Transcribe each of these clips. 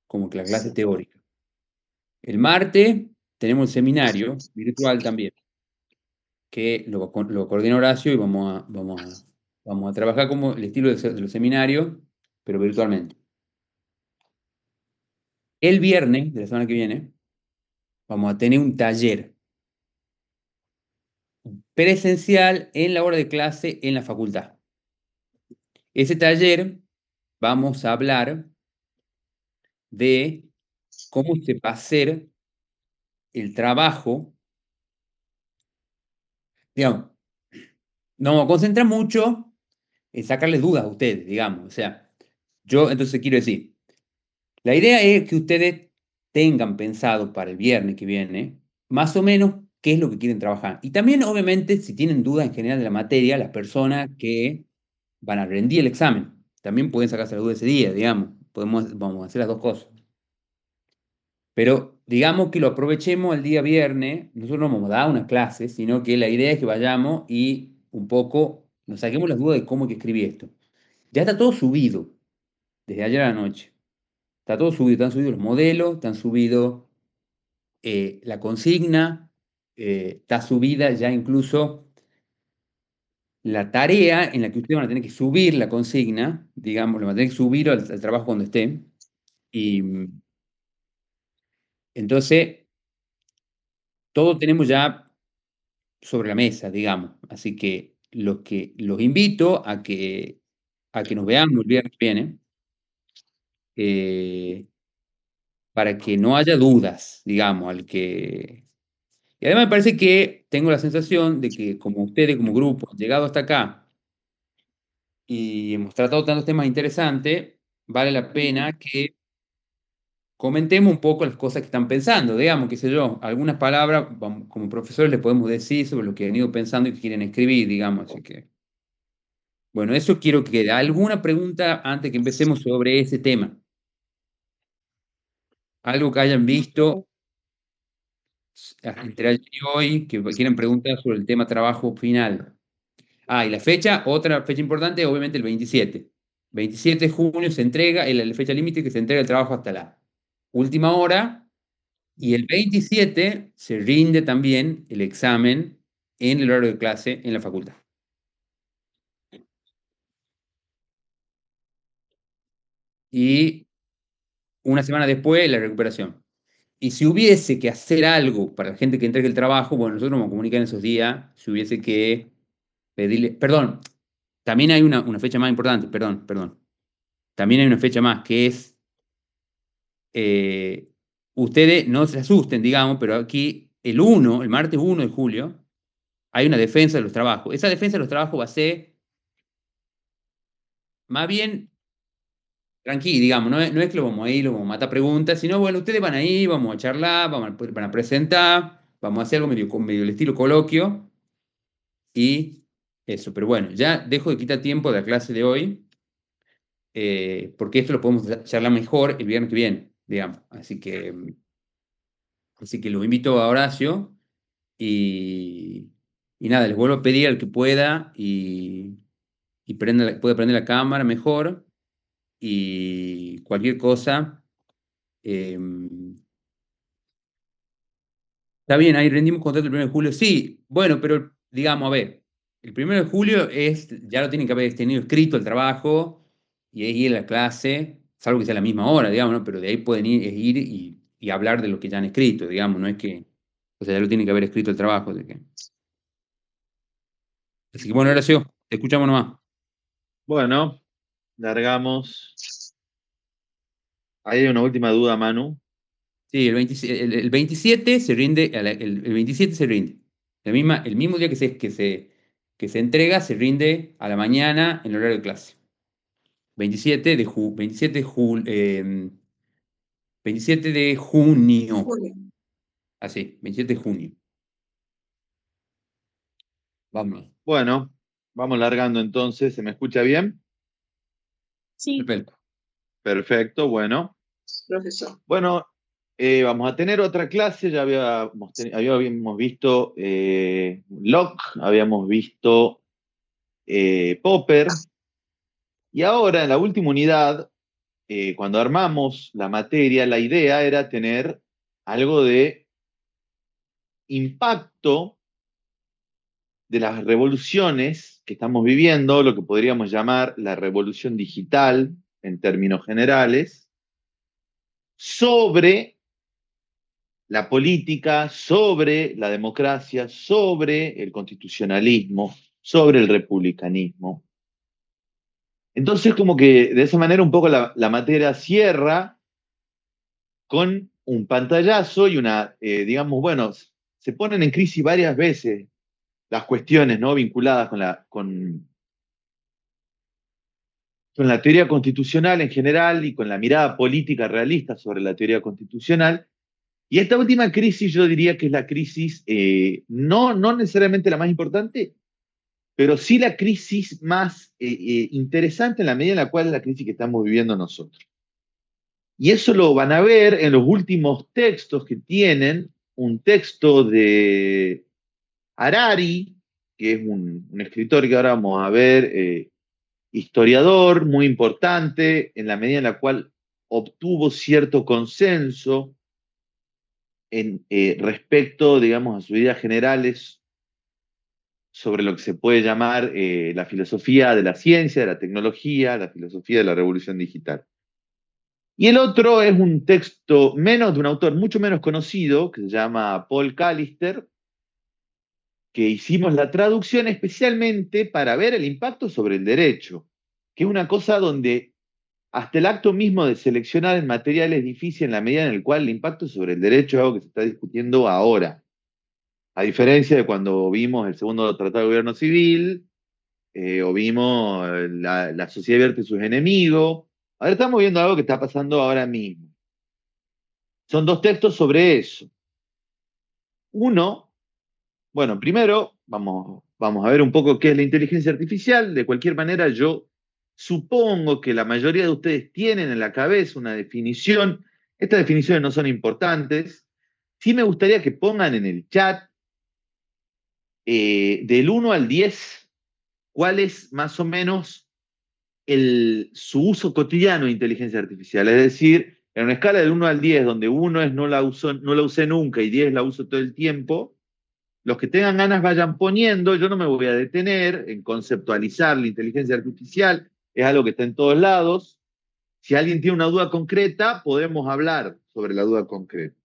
como que la clase teórica. El martes tenemos el seminario virtual también, que lo coordina Horacio y vamos a trabajar como el estilo de los seminarios, pero virtualmente. El viernes de la semana que viene vamos a tener un taller presencial en la hora de clase en la facultad. Ese taller vamos a hablar de cómo se va a hacer el trabajo, digamos, nos vamos a concentrar mucho en sacarles dudas a ustedes, digamos. O sea, yo entonces quiero decir, la idea es que ustedes tengan pensado para el viernes que viene, más o menos, qué es lo que quieren trabajar. Y también, obviamente, si tienen dudas en general de la materia, las personas que van a rendir el examen, también pueden sacarse la duda ese día, digamos. Vamos a hacer las dos cosas. Pero digamos que lo aprovechemos el día viernes, nosotros no vamos a dar una clase, sino que la idea es que vayamos y un poco nos saquemos las dudas de cómo hay que escribir esto. Ya está todo subido, desde ayer a la noche. Está todo subido, están subidos los modelos, están subidos la consigna, está subida ya incluso la tarea en la que ustedes van a tener que subir la consigna, digamos, lo van a tener que subir al trabajo cuando estén. Y entonces, todo tenemos ya sobre la mesa, digamos. Así que los invito a que nos veamos el viernes que viene, eh, para que no haya dudas, digamos, Y además me parece que tengo la sensación de que como ustedes como grupo han llegado hasta acá y hemos tratado tantos temas interesantes, vale la pena que comentemos un poco las cosas que están pensando, digamos, qué sé yo, algunas palabras como profesores les podemos decir sobre lo que han ido pensando y que quieren escribir, digamos, así que, bueno, eso quiero que quede. ¿Alguna pregunta antes que empecemos sobre ese tema? Algo que hayan visto entre ayer y hoy, que quieran preguntar sobre el tema trabajo final. Ah, y la fecha, otra fecha importante, obviamente el 27. 27 de junio se entrega, la fecha límite que se entrega el trabajo hasta la última hora. Y el 27 se rinde también el examen en el horario de clase en la facultad. Y una semana después la recuperación. Y si hubiese que hacer algo para la gente que entregue el trabajo, bueno, nosotros nos comunican esos días, si hubiese que pedirle, perdón, también hay una fecha más importante, perdón. También hay una fecha más, que es, eh, ustedes no se asusten, digamos, pero aquí el martes 1 de julio, hay una defensa de los trabajos. Esa defensa de los trabajos va a ser más bien tranqui, digamos, no es que lo vamos a ir, lo vamos a matar preguntas, sino, bueno, ustedes van a ir, vamos a charlar, van a presentar, vamos a hacer algo medio el estilo coloquio y eso. Pero bueno, ya dejo de quitar tiempo de la clase de hoy, porque esto lo podemos charlar mejor el viernes que viene, digamos. Así que los invito a Horacio y, y nada, les vuelvo a pedir al que pueda y puede prender la cámara mejor y cualquier cosa. eh, Está bien, ahí rendimos contrato el 1 de julio. Sí, bueno, pero digamos, a ver, el 1 de julio ya lo tienen que haber tenido escrito el trabajo y ahí ir a la clase, salvo que sea a la misma hora, digamos, ¿no? Pero de ahí pueden ir y hablar de lo que ya han escrito, digamos, no es que, o sea, ya lo tienen que haber escrito el trabajo. Así que bueno, Horacio, te escuchamos nomás. Bueno, largamos. Ahí hay una última duda, Manu. Sí, el 27 se rinde, el 27 se rinde. El mismo día que se entrega, se rinde a la mañana en el horario de clase. 27 de junio. Así, 27 de junio. Vamos. Bueno, vamos largando entonces. ¿Se me escucha bien? Sí, Perfecto. Perfecto, bueno. profesor. Bueno, vamos a tener otra clase. Ya habíamos visto Locke, habíamos visto Popper. Y ahora, en la última unidad, cuando armamos la materia, la idea era tener algo de impacto de las revoluciones que estamos viviendo, lo que podríamos llamar la revolución digital en términos generales, sobre la política, sobre la democracia, sobre el constitucionalismo, sobre el republicanismo. Entonces, como que de esa manera un poco la materia cierra con un pantallazo y una, digamos, bueno, se ponen en crisis varias veces las cuestiones, ¿no?, vinculadas con la teoría constitucional en general y con la mirada política realista sobre la teoría constitucional. Y esta última crisis yo diría que es la crisis, no necesariamente la más importante, pero sí la crisis más interesante en la medida en la cual es la crisis que estamos viviendo nosotros. Y eso lo van a ver en los últimos textos que tienen, un texto de Harari, que es un escritor que ahora vamos a ver, historiador muy importante, en la medida en la cual obtuvo cierto consenso respecto, digamos, a sus ideas generales sobre lo que se puede llamar la filosofía de la ciencia, de la tecnología, la filosofía de la revolución digital. Y el otro es un texto menos de un autor mucho menos conocido, que se llama Paul Callister, que hicimos la traducción especialmente para ver el impacto sobre el derecho, que es una cosa donde hasta el acto mismo de seleccionar el material es difícil en la medida en la cual el impacto sobre el derecho es algo que se está discutiendo ahora. A diferencia de cuando vimos el segundo Tratado de Gobierno Civil, o vimos la sociedad abierta y sus enemigos, ahora estamos viendo algo que está pasando ahora mismo. Son dos textos sobre eso. Uno, bueno, primero vamos a ver un poco qué es la inteligencia artificial. De cualquier manera, yo supongo que la mayoría de ustedes tienen en la cabeza una definición. Estas definiciones no son importantes. Sí me gustaría que pongan en el chat del 1 al 10 cuál es más o menos su uso cotidiano de inteligencia artificial. Es decir, en una escala del 1 al 10, donde 1 es no la usé nunca y 10 la uso todo el tiempo, los que tengan ganas vayan poniendo. Yo no me voy a detener en conceptualizar la inteligencia artificial, es algo que está en todos lados. Si alguien tiene una duda concreta, podemos hablar sobre la duda concreta.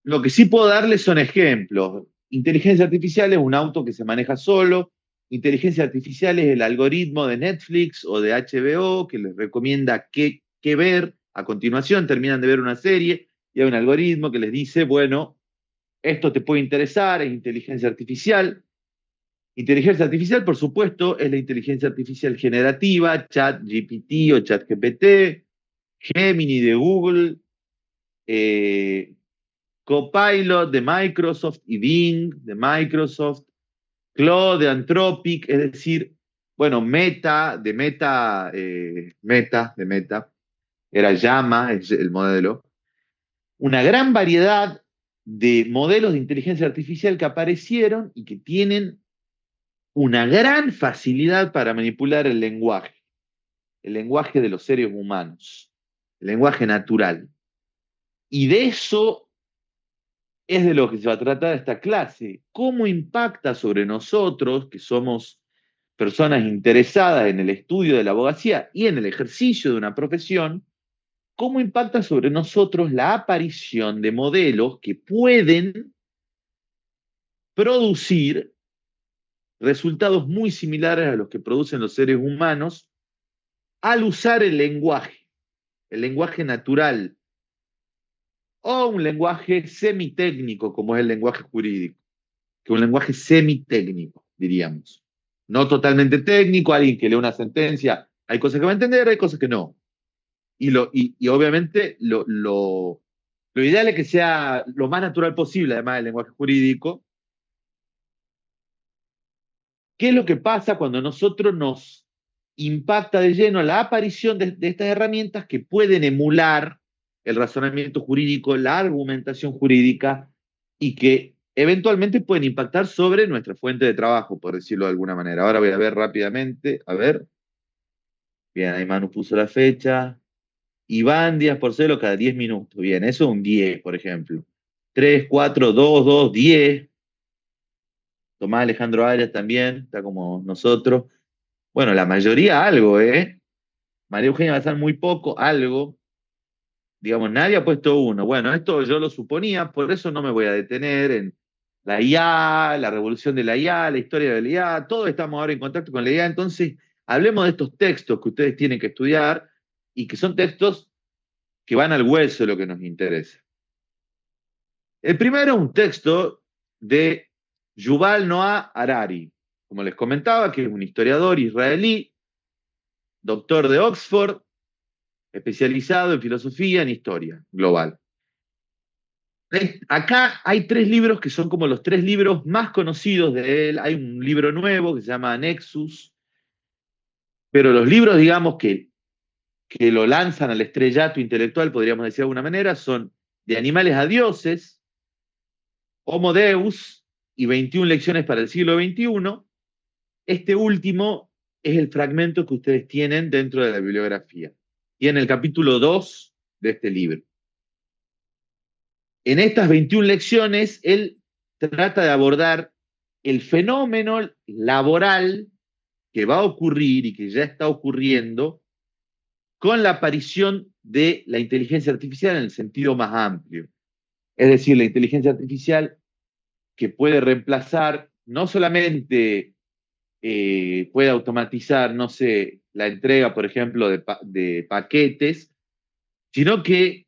Lo que sí puedo darles son ejemplos. Inteligencia artificial es un auto que se maneja solo. Inteligencia artificial es el algoritmo de Netflix o de HBO que les recomienda qué ver. A continuación terminan de ver una serie y hay un algoritmo que les dice, bueno, esto te puede interesar, es inteligencia artificial. Inteligencia artificial, por supuesto, es la inteligencia artificial generativa, ChatGPT o ChatGPT, Gemini de Google, Copilot de Microsoft y Bing de Microsoft, Claude de Anthropic, es decir, bueno, Meta, era Llama, es el modelo. Una gran variedad de modelos de inteligencia artificial que aparecieron y que tienen una gran facilidad para manipular el lenguaje de los seres humanos, el lenguaje natural. Y de eso es de lo que se va a tratar esta clase. ¿Cómo impacta sobre nosotros, que somos personas interesadas en el estudio de la abogacía y en el ejercicio de una profesión, cómo impacta sobre nosotros la aparición de modelos que pueden producir resultados muy similares a los que producen los seres humanos al usar el lenguaje natural, o un lenguaje semitécnico, como es el lenguaje jurídico, que es un lenguaje semitécnico, diríamos. No totalmente técnico, alguien que lee una sentencia, hay cosas que va a entender, hay cosas que no. Y obviamente lo ideal es que sea lo más natural posible, además del lenguaje jurídico. ¿Qué es lo que pasa cuando nosotros nos impacta de lleno la aparición de estas herramientas que pueden emular el razonamiento jurídico, la argumentación jurídica, y que eventualmente pueden impactar sobre nuestra fuente de trabajo, por decirlo de alguna manera? Ahora voy a ver rápidamente, a ver. Bien, ahí Manu puso la fecha. Iván Díaz Porcelo cada 10 minutos. Bien, eso es un 10, por ejemplo. 3, 4, 2, 2, 10. Tomás Alejandro Arias también, está como nosotros. Bueno, la mayoría algo, ¿eh? María Eugenia Bazán muy poco, algo. Digamos, nadie ha puesto uno. Bueno, esto yo lo suponía, por eso no me voy a detener en la IA, la revolución de la IA, la historia de la IA, todos estamos ahora en contacto con la IA, entonces hablemos de estos textos que ustedes tienen que estudiar y que son textos que van al hueso de lo que nos interesa. El primero es un texto de Yuval Noah Harari, como les comentaba, que es un historiador israelí, doctor de Oxford, especializado en filosofía, en historia global. Acá hay 3 libros que son como los 3 libros más conocidos de él. Hay un libro nuevo que se llama Nexus, pero los libros, digamos, que lo lanzan al estrellato intelectual, podríamos decir de alguna manera, son De animales a dioses, Homo Deus y 21 lecciones para el siglo XXI. Este último es el fragmento que ustedes tienen dentro de la bibliografía. Tiene el capítulo 2 de este libro. En estas 21 lecciones, él trata de abordar el fenómeno laboral que va a ocurrir y que ya está ocurriendo con la aparición de la inteligencia artificial en el sentido más amplio. Es decir, la inteligencia artificial que puede reemplazar, no solamente puede automatizar, no sé, la entrega, por ejemplo, de paquetes, sino que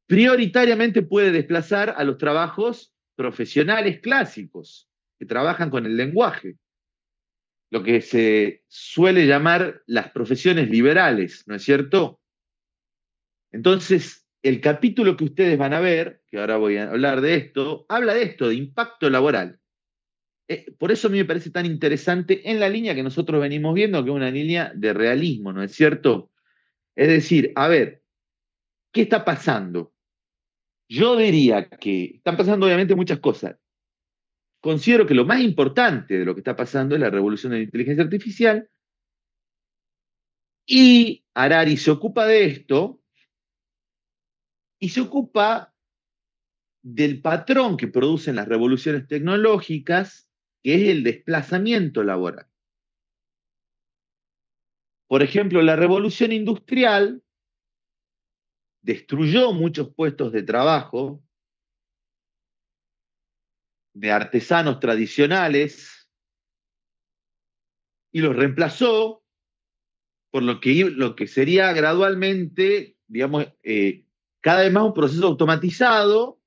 prioritariamente puede desplazar a los trabajos profesionales clásicos, que trabajan con el lenguaje, lo que se suele llamar las profesiones liberales, ¿no es cierto? Entonces, el capítulo que ustedes van a ver, que ahora voy a hablar de esto, habla de esto, de impacto laboral. Por eso a mí me parece tan interesante en la línea que nosotros venimos viendo, que es una línea de realismo, ¿no es cierto? Es decir, a ver, ¿qué está pasando? Yo diría que están pasando obviamente muchas cosas. Considero que lo más importante de lo que está pasando es la revolución de la inteligencia artificial y Harari se ocupa de esto y se ocupa del patrón que producen las revoluciones tecnológicas, que es el desplazamiento laboral. Por ejemplo, la revolución industrial destruyó muchos puestos de trabajo de artesanos tradicionales y los reemplazó por lo que sería gradualmente, digamos, cada vez más un proceso automatizado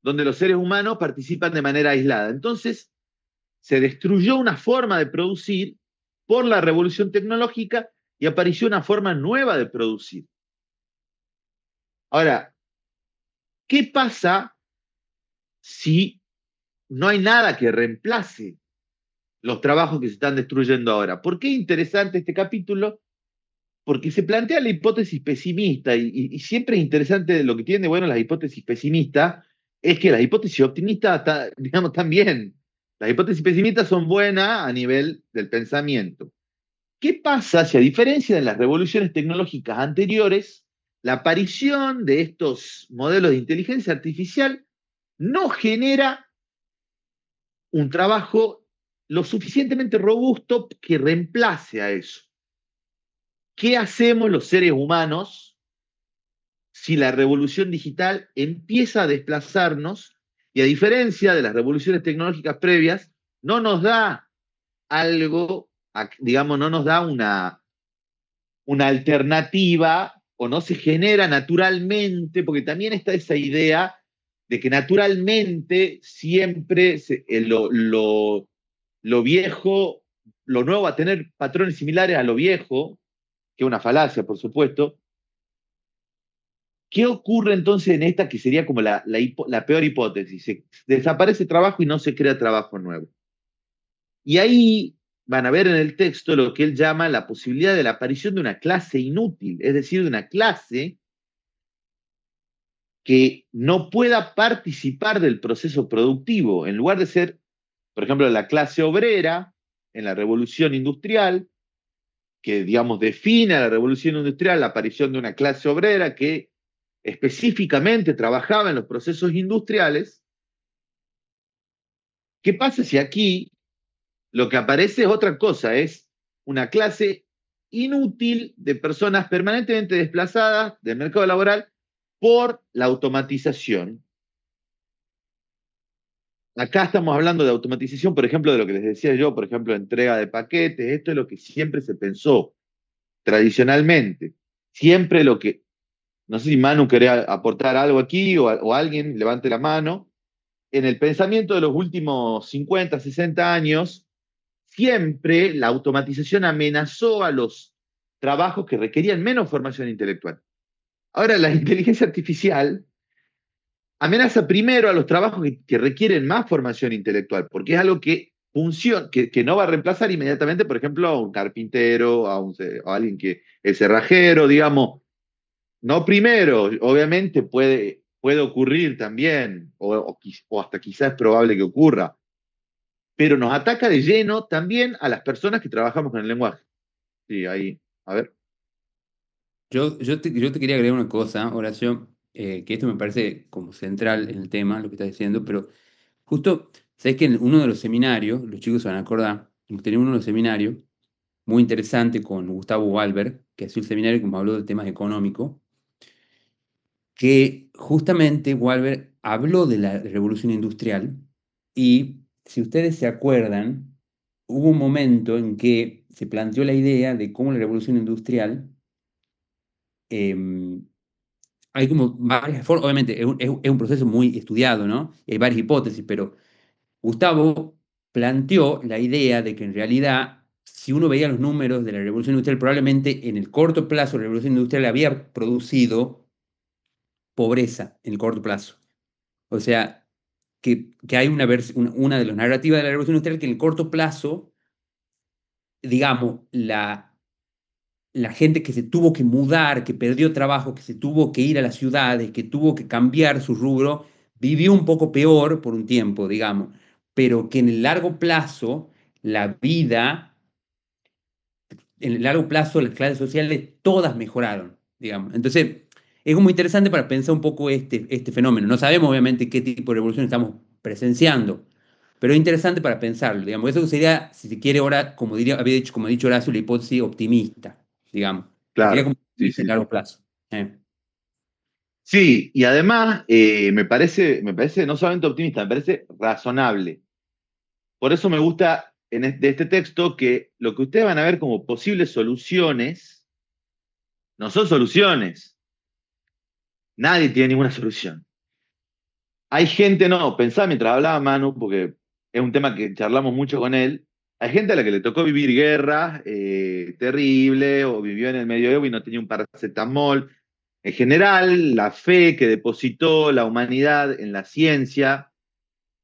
donde los seres humanos participan de manera aislada. Entonces, se destruyó una forma de producir por la revolución tecnológica y apareció una forma nueva de producir. Ahora, ¿qué pasa si no hay nada que reemplace los trabajos que se están destruyendo ahora? ¿Por qué es interesante este capítulo? Porque se plantea la hipótesis pesimista y siempre es interesante lo que tiene bueno las hipótesis pesimistas, es que las hipótesis optimistas, digamos, también. Las hipótesis pesimistas son buenas a nivel del pensamiento. ¿Qué pasa si a diferencia de las revoluciones tecnológicas anteriores, la aparición de estos modelos de inteligencia artificial no genera un trabajo lo suficientemente robusto que reemplace a eso? ¿Qué hacemos los seres humanos si la revolución digital empieza a desplazarnos y a diferencia de las revoluciones tecnológicas previas, no nos da algo, digamos, no nos da una alternativa o no se genera naturalmente, porque también está esa idea de que naturalmente siempre lo viejo, lo nuevo va a tener patrones similares a lo viejo, que es una falacia, por supuesto. ¿Qué ocurre entonces en esta que sería como la peor hipótesis? Se desaparece trabajo y no se crea trabajo nuevo. Y ahí van a ver en el texto lo que él llama la posibilidad de la aparición de una clase inútil, es decir, de una clase que no pueda participar del proceso productivo. En lugar de ser, por ejemplo, la clase obrera en la revolución industrial, digamos, define a la revolución industrial, la aparición de una clase obrera que específicamente trabajaba en los procesos industriales. ¿Qué pasa si aquí lo que aparece es otra cosa? Es una clase inútil de personas permanentemente desplazadas del mercado laboral por la automatización. Acá estamos hablando de automatización, por ejemplo, de lo que les decía yo, por ejemplo, entrega de paquetes. Esto es lo que siempre se pensó tradicionalmente. Siempre lo que, no sé si Manu quería aportar algo aquí o alguien levante la mano. En el pensamiento de los últimos 50, 60 años, siempre la automatización amenazó a los trabajos que requerían menos formación intelectual. Ahora, la inteligencia artificial amenaza primero a los trabajos que requieren más formación intelectual, porque es algo que funciona, que no va a reemplazar inmediatamente, por ejemplo, a un carpintero, a alguien que es cerrajero, digamos. No primero, obviamente puede ocurrir también, o hasta quizás es probable que ocurra, pero nos ataca de lleno también a las personas que trabajamos con el lenguaje. Sí, ahí, a ver. Yo te quería agregar una cosa, Horacio, que esto me parece como central en el tema, lo que estás diciendo, pero justo, sabes que en uno de los seminarios, los chicos se van a acordar, hemos tenido uno de los seminarios muy interesante con Gustavo Walber, que ha sido el seminario que me habló de temas económicos, que justamente Walber habló de la revolución industrial y si ustedes se acuerdan, hubo un momento en que se planteó la idea de cómo la revolución industrial, eh, hay como varias formas, obviamente es un proceso muy estudiado, ¿no? Hay varias hipótesis, pero Gustavo planteó la idea de que en realidad, si uno veía los números de la revolución industrial, probablemente en el corto plazo la revolución industrial había producido pobreza en el corto plazo. O sea, que hay una de las narrativas de la revolución industrial que en el corto plazo, digamos, la gente que se tuvo que mudar, que perdió trabajo, que se tuvo que ir a las ciudades, que tuvo que cambiar su rubro, vivió un poco peor por un tiempo, digamos, pero que en el largo plazo la vida, en el largo plazo las clases sociales todas mejoraron, digamos. Entonces, es muy interesante para pensar un poco este fenómeno. No sabemos obviamente qué tipo de revolución estamos presenciando, pero es interesante para pensarlo, digamos. Eso sería, si se quiere, ahora, como ha dicho Horacio, la hipótesis optimista, digamos. Sería Claro, como sí, optimista a sí, largo sí. plazo. Sí, y además me parece no solamente optimista, me parece razonable. Por eso me gusta de este texto que lo que ustedes van a ver como posibles soluciones no son soluciones. Nadie tiene ninguna solución. Hay gente, no, pensá mientras hablaba Manu, porque es un tema que charlamos mucho con él. Hay gente a la que le tocó vivir guerras terribles o vivió en el medioevo y no tenía un paracetamol. En general, la fe que depositó la humanidad en la ciencia,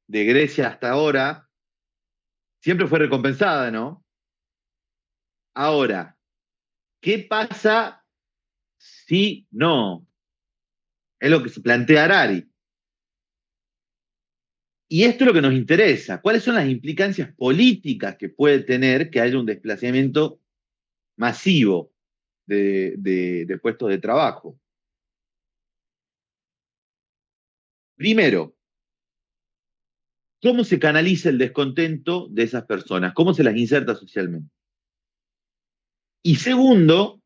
de Grecia hasta ahora, siempre fue recompensada, ¿no? Ahora, ¿qué pasa si no? Es lo que se plantea Harari. Y esto es lo que nos interesa. ¿Cuáles son las implicancias políticas que puede tener que haya un desplazamiento masivo de puestos de trabajo? Primero, ¿cómo se canaliza el descontento de esas personas? ¿Cómo se las inserta socialmente? Y segundo,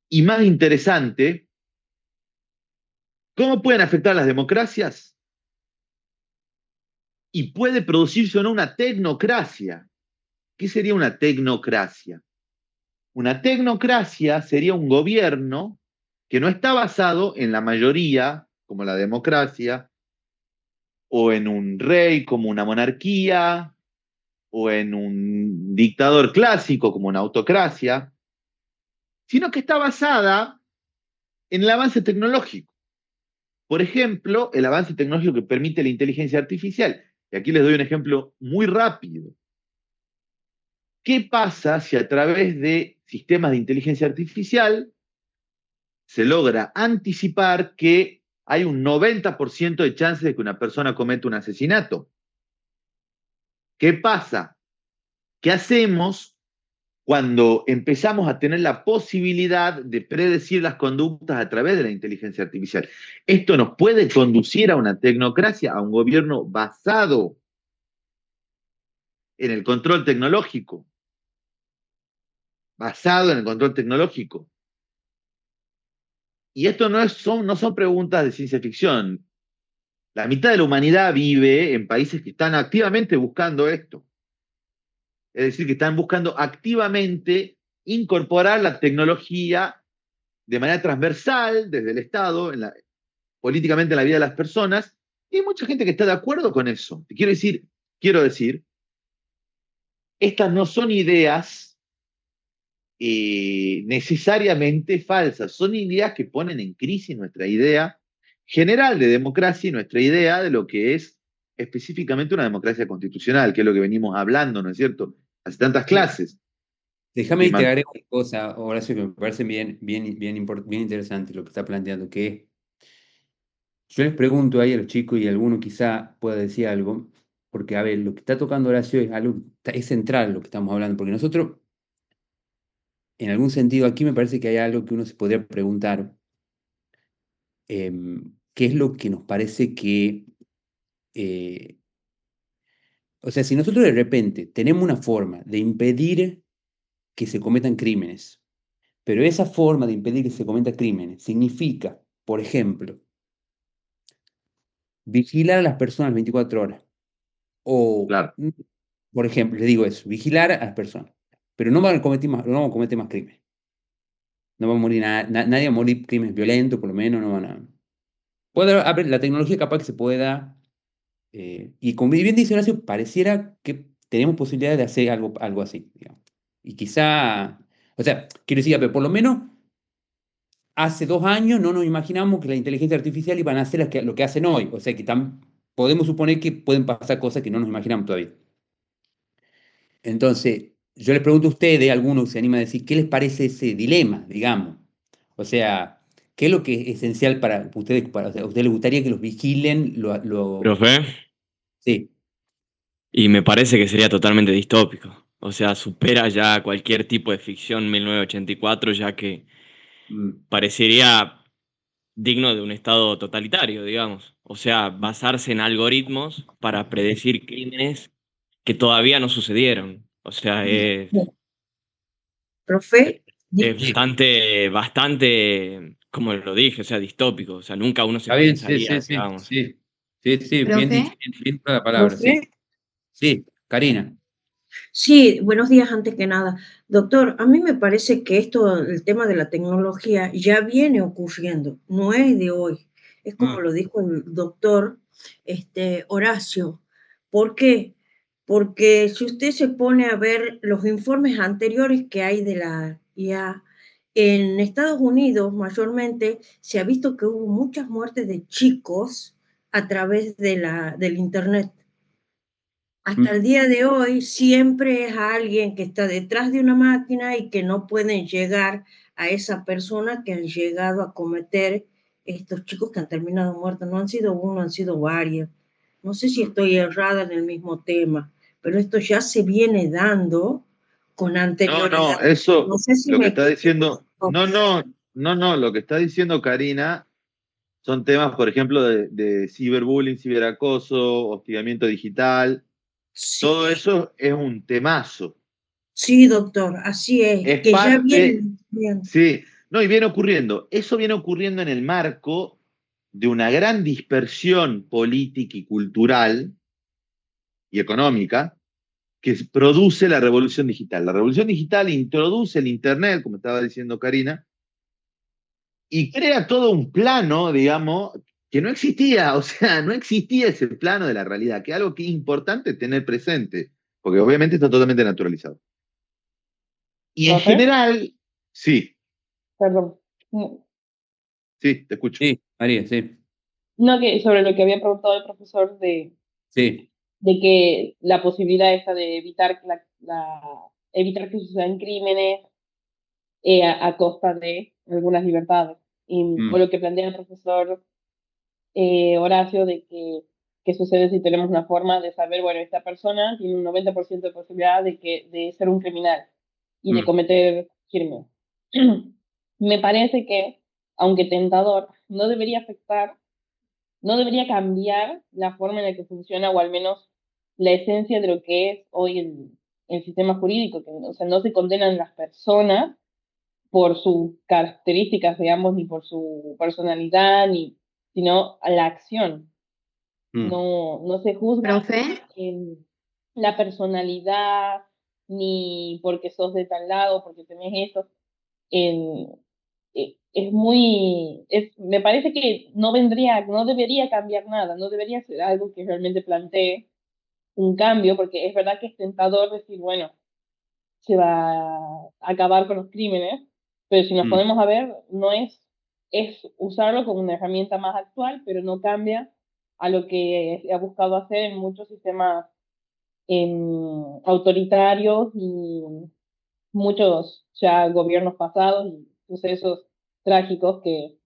y más interesante, ¿cómo pueden afectar las democracias? Y puede producirse o no una tecnocracia. ¿Qué sería una tecnocracia? Una tecnocracia sería un gobierno que no está basado en la mayoría, como la democracia, o en un rey, como una monarquía, o en un dictador clásico, como una autocracia, sino que está basada en el avance tecnológico. Por ejemplo, el avance tecnológico que permite la inteligencia artificial. Y aquí les doy un ejemplo muy rápido. ¿Qué pasa si a través de sistemas de inteligencia artificial se logra anticipar que hay un 90% de chances de que una persona cometa un asesinato? ¿Qué pasa? ¿Qué hacemos cuando empezamos a tener la posibilidad de predecir las conductas a través de la inteligencia artificial. Esto nos puede conducir a una tecnocracia, a un gobierno basado en el control tecnológico, basado en el control tecnológico. Y esto no son preguntas de ciencia ficción. La mitad de la humanidad vive en países que están activamente buscando esto. Es decir, que están buscando activamente incorporar la tecnología de manera transversal desde el Estado, políticamente en la vida de las personas, y hay mucha gente que está de acuerdo con eso. Quiero decir, estas no son ideas necesariamente falsas, son ideas que ponen en crisis nuestra idea general de democracia y nuestra idea de lo que es específicamente una democracia constitucional, que es lo que venimos hablando, ¿no es cierto? Hace tantas clases. Déjame que te agregue una cosa, Horacio, que me parece bien interesante lo que está planteando, que yo les pregunto ahí a los chicos y alguno quizá pueda decir algo, porque a ver, lo que está tocando Horacio es algo, es central lo que estamos hablando, porque nosotros, en algún sentido, aquí me parece que hay algo que uno se podría preguntar, ¿qué es lo que nos parece que, o sea, si nosotros de repente tenemos una forma de impedir que se cometan crímenes, pero esa forma de impedir que se cometan crímenes significa, por ejemplo, vigilar a las personas 24 horas, o, Claro. por ejemplo, les digo eso, vigilar a las personas, pero no van a cometer más, no vamos a cometer más crímenes. No va a morir nadie va a morir crímenes violentos, por lo menos, no van a... Puede haber, la tecnología capaz que se pueda, y como bien dice Horacio, pareciera que tenemos posibilidades de hacer algo así, digamos. Y quizá, o sea, quiero decir, pero por lo menos hace 2 años no nos imaginamos que la inteligencia artificial iban a hacer lo que hacen hoy, o sea que podemos suponer que pueden pasar cosas que no nos imaginamos todavía. Entonces, yo les pregunto a ustedes, alguno se anima a decir, ¿qué les parece ese dilema, digamos? O sea, ¿qué es lo que es esencial para ustedes? O sea, ¿a ustedes les gustaría que los vigilen? Profe, Sí. y me parece que sería totalmente distópico. O sea, supera ya cualquier tipo de ficción 1984, ya que Mm. parecería digno de un estado totalitario, digamos. O sea, basarse en algoritmos para predecir crímenes que todavía no sucedieron. O sea, Profe, es bastante, como lo dije, o sea, distópico. O sea, nunca uno se Está bien, sí, pensaría, sí, sí, digamos. sí. Sí, sí, bien dicho, Profe, bien la palabra, profe. sí. Sí, Karina. Sí, buenos días antes que nada. Doctor, a mí me parece que esto, el tema de la tecnología, ya viene ocurriendo, no es de hoy. Es como Mm. lo dijo el doctor Horacio. ¿Por qué? Porque si usted se pone a ver los informes anteriores que hay de la IA, en Estados Unidos mayormente se ha visto que hubo muchas muertes de chicos a través del Internet. Hasta el Mm. día de hoy siempre es alguien que está detrás de una máquina y que no pueden llegar a esa persona que han llegado a cometer estos chicos que han terminado muertos. No han sido uno, han sido varios. No sé si estoy errada en el mismo tema, pero esto ya se viene dando con anterioridad. Eso, No sé si lo me que está explico. diciendo, lo que está diciendo Karina son temas, por ejemplo, de ciberbullying, ciberacoso, hostigamiento digital. Sí, Todo eso es un temazo. sí, doctor, así es, Es que ya parte, viene bien. sí, no, y viene ocurriendo. Eso viene ocurriendo en el marco de una gran dispersión política y cultural y económica que produce la revolución digital. La revolución digital introduce el Internet, como estaba diciendo Karina, y crea todo un plano, digamos, que no existía, o sea, no existía ese plano de la realidad, que es algo que es importante tener presente, porque obviamente está totalmente naturalizado. Y en profe, general, sí, perdón. No, sí, te escucho. Sí, María, sí. no, que sobre lo que había preguntado el profesor Sí. de que la posibilidad esta de evitar evitar que sucedan crímenes a costa de algunas libertades. O Mm. lo que plantea el profesor Horacio de que qué sucede si tenemos una forma de saber, bueno, esta persona tiene un 90% de posibilidad de ser un criminal. y de Mm. cometer crímenes. Me parece que, aunque tentador, no debería afectar, no debería cambiar la forma en la que funciona, o al menos la esencia de lo que es hoy el sistema jurídico, que o sea, no se condenan las personas por sus características, digamos, ni por su personalidad, sino a la acción. Mm. No se juzga Profe, en la personalidad, ni porque sos de tal lado, porque tenés esto. En, me parece que no debería cambiar nada, no debería ser algo que realmente plantee un cambio, porque es verdad que es tentador decir, bueno, se va a acabar con los crímenes, pero si nos Mm. ponemos a ver, no es, es usarlo como una herramienta más actual, pero no cambia a lo que se ha buscado hacer en muchos sistemas autoritarios y muchos ya gobiernos pasados y sucesos trágicos, que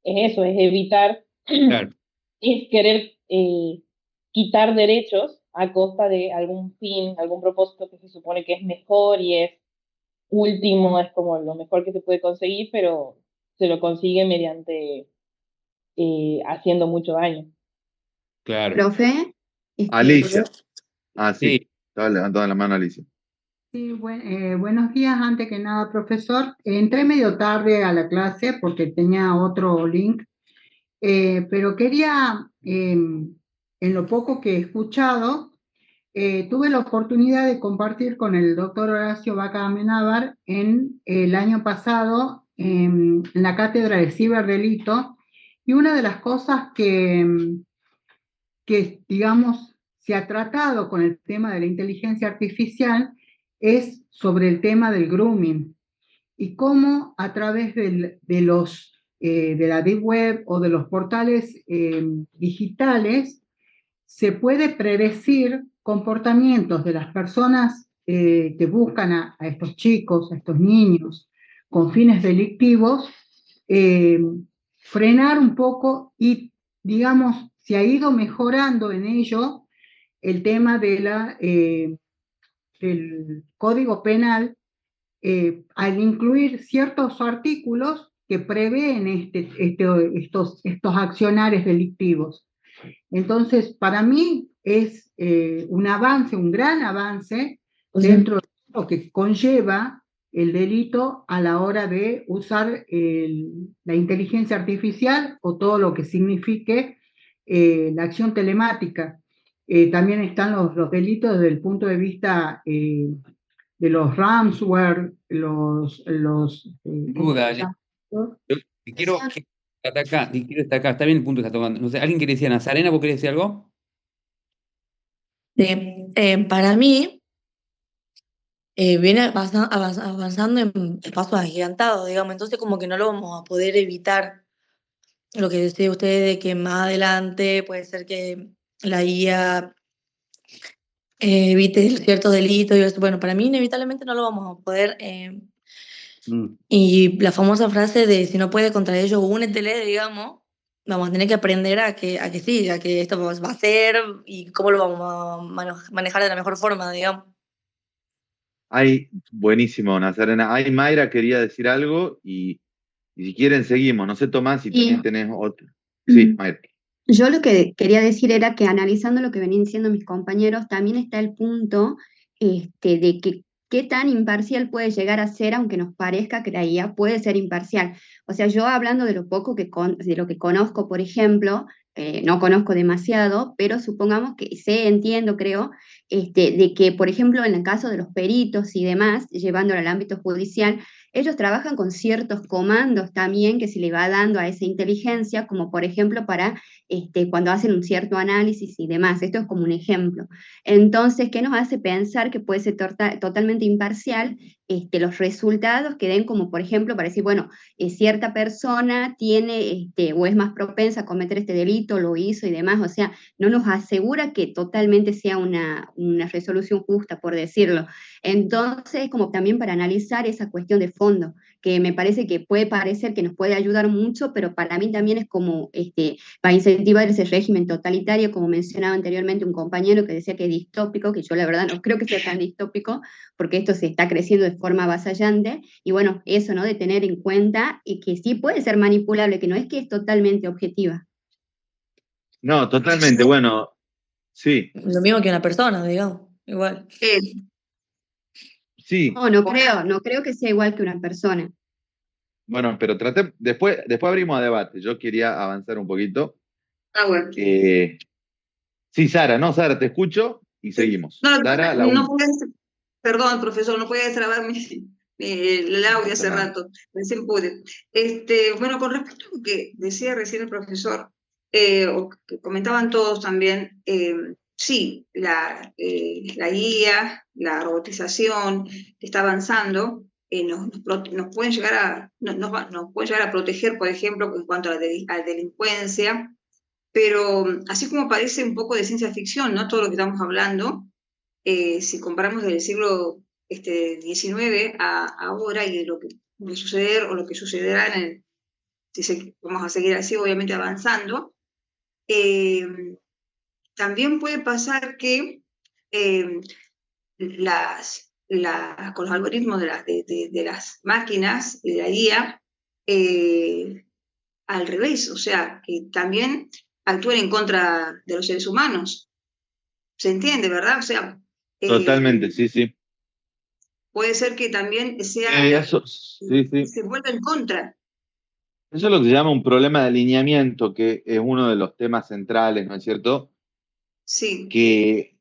es eso, es evitar, Claro. es querer quitar derechos a costa de algún fin, algún propósito que se supone que es mejor y es último, es como lo mejor que se puede conseguir, pero se lo consigue mediante haciendo mucho daño. Claro. profe, Alicia. Ah, sí. Sí. Estaba levantando la mano Alicia. Sí, buenos días. Antes que nada, profesor, entré medio tarde a la clase porque tenía otro link, pero quería, en lo poco que he escuchado, tuve la oportunidad de compartir con el doctor Horacio Vaca Amenábar en el año pasado en la cátedra de ciberdelito, y una de las cosas que, digamos, se ha tratado con el tema de la inteligencia artificial es sobre el tema del grooming y cómo a través de la deep web o de los portales digitales se puede predecir comportamientos de las personas que buscan a estos chicos, a estos niños con fines delictivos, eh, frenar un poco y, digamos, se ha ido mejorando en ello el tema del Código Penal, al incluir ciertos artículos que prevén estos accionares delictivos. Entonces, para mí es un avance, un gran avance dentro de lo que conlleva el delito a la hora de usar la inteligencia artificial o todo lo que signifique la acción telemática. También están los delitos desde el punto de vista de los ransomware, Duda, Ale. Te quiero destacar, está bien el punto que está tomando. No sé, ¿alguien quiere decir, Nazarena, vos querés decir algo? Para mí, viene avanzando en pasos agigantados, digamos, entonces como que no lo vamos a poder evitar. Lo que decía usted de que más adelante puede ser que la IA evite ciertos delitos y eso. Bueno, para mí inevitablemente no lo vamos a poder. Y la famosa frase de si no puede contra ellos, únetele, digamos, vamos a tener que aprender a que sí, a que esto va a ser y cómo lo vamos a manejar de la mejor forma, digamos. Ay, buenísimo, Nazarena. Ay, Mayra quería decir algo y si quieren seguimos. No sé, Tomás, si Sí. tenés otro. Sí, Mayra. Yo lo que quería decir era que analizando lo que venían diciendo mis compañeros, también está el punto de que qué tan imparcial puede llegar a ser, aunque nos parezca que la IA puede ser imparcial. O sea, yo hablando de lo poco de lo que conozco, por ejemplo, no conozco demasiado, pero supongamos que sé, entiendo, creo, de que, por ejemplo, en el caso de los peritos y demás, llevándolo al ámbito judicial, ellos trabajan con ciertos comandos también que se le va dando a esa inteligencia, como por ejemplo para cuando hacen un cierto análisis y demás. Esto es como un ejemplo. Entonces, ¿qué nos hace pensar que puede ser totalmente imparcial los resultados que den, como por ejemplo, para decir, bueno, cierta persona tiene o es más propensa a cometer este delito, lo hizo y demás? O sea, no nos asegura que totalmente sea una resolución justa, por decirlo. Entonces, como también para analizar esa cuestión de fondo, que me parece que puede parecer que nos puede ayudar mucho, pero para mí también es como para incentivar ese régimen totalitario, como mencionaba anteriormente un compañero que decía que es distópico, que yo la verdad no creo que sea tan distópico, porque esto se está creciendo de forma avasallante, y bueno, eso, ¿no? De tener en cuenta y que sí puede ser manipulable, que no es que es totalmente objetiva. No, totalmente. Bueno, sí, Lo mismo que una persona, digamos, igual. sí. No creo que sea igual que una persona. Bueno, pero después abrimos a debate. Yo quería avanzar un poquito. Bueno. Sí, Sara, no, Sara, te escucho y seguimos. No, Sara, perdón, profesor, no podía destrabar el audio hace rato, recién pude. Bueno, con respecto a lo que decía recién el profesor, o que comentaban todos también, sí, la guía, la robotización que está avanzando, nos pueden llegar nos pueden llegar a proteger, por ejemplo, en cuanto a la delincuencia, pero así como parece un poco de ciencia ficción, ¿no? Todo lo que estamos hablando, si comparamos del siglo XIX a ahora y de lo que puede suceder o lo que sucederá vamos a seguir así, obviamente avanzando, también puede pasar que eh, con los algoritmos de las máquinas y de la IA, al revés, o sea, que también actúen en contra de los seres humanos. ¿Se entiende, verdad? O sea, totalmente, sí, sí. puede ser que también Sí. se vuelva en contra. Eso es lo que se llama un problema de alineamiento, que es uno de los temas centrales, ¿no es cierto? Sí. Que,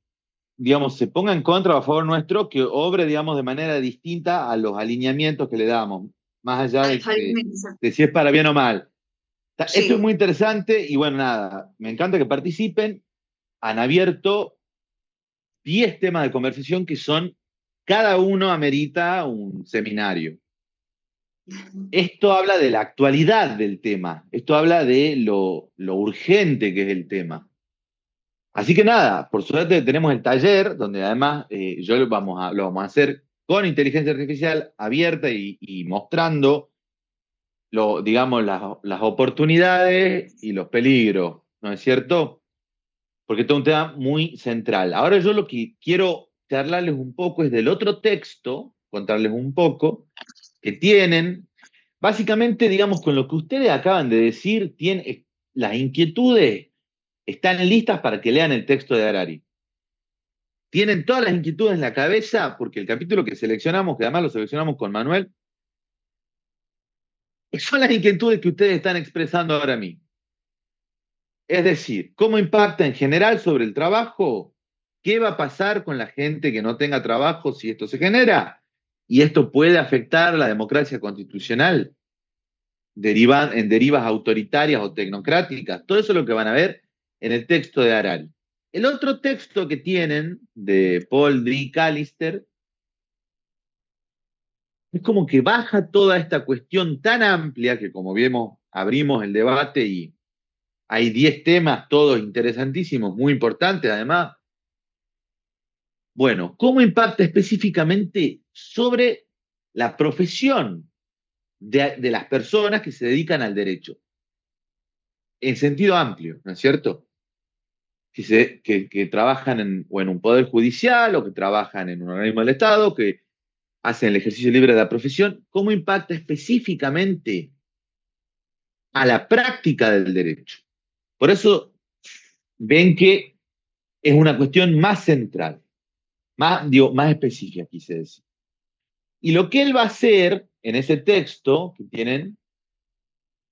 digamos, se ponga en contra o a favor nuestro, que obre, digamos, de manera distinta a los alineamientos que le damos, más allá de si es para bien o mal. Sí. Esto es muy interesante y bueno, nada, me encanta que participen. Han abierto 10 temas de conversación que cada uno amerita un seminario. Esto habla de la actualidad del tema, esto habla de lo urgente que es el tema. Así que nada, por suerte tenemos el taller, donde además lo vamos a hacer con inteligencia artificial abierta y mostrando digamos, las oportunidades y los peligros, ¿no es cierto? Porque esto es un tema muy central. Ahora yo lo que quiero charlarles un poco es del otro texto, contarles un poco, que tienen, básicamente, digamos, con lo que ustedes acaban de decir, las inquietudes están listas para que lean el texto de Harari. Tienen todas las inquietudes en la cabeza, porque el capítulo que seleccionamos, que además lo seleccionamos con Manuel, son las inquietudes que ustedes están expresando ahora mismo. Es decir, ¿cómo impacta en general sobre el trabajo? ¿Qué va a pasar con la gente que no tenga trabajo si esto se genera? Y esto puede afectar la democracia constitucional en derivas autoritarias o tecnocráticas. Todo eso es lo que van a ver en el texto de Harari. El otro texto que tienen de Paul D. Callister es como que baja toda esta cuestión tan amplia que, como vemos, abrimos el debate y hay 10 temas, todos interesantísimos, muy importantes además. Bueno, ¿cómo impacta específicamente sobre la profesión de las personas que se dedican al derecho? En sentido amplio, ¿no es cierto? Que trabajan en un poder judicial o que trabajan en un organismo del Estado, que hacen el ejercicio libre de la profesión. ¿Cómo impacta específicamente a la práctica del derecho? Por eso ven que es una cuestión más central, más específica, quise decir. Y lo que él va a hacer en ese texto que tienen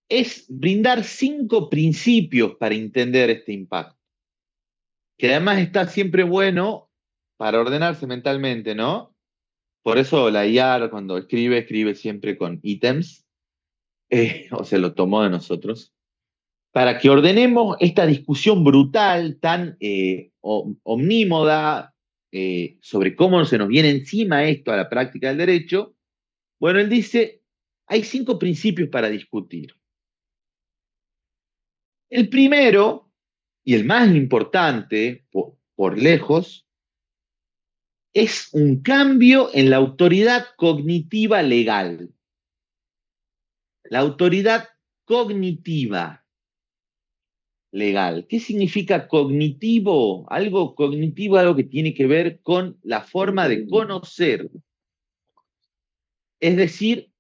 es brindar 5 principios para entender este impacto, que además está siempre bueno para ordenarse mentalmente, ¿no? Por eso la IA cuando escribe siempre con ítems, o se lo tomó de nosotros, para que ordenemos esta discusión brutal, tan omnímoda, sobre cómo se nos viene encima esto a la práctica del derecho. Bueno, él dice, hay 5 principios para discutir. El primero, y el más importante por lejos, es un cambio en la autoridad cognitiva legal. La autoridad cognitiva legal. ¿Qué significa cognitivo? Algo cognitivo, algo que tiene que ver con la forma de conocer. Es decir,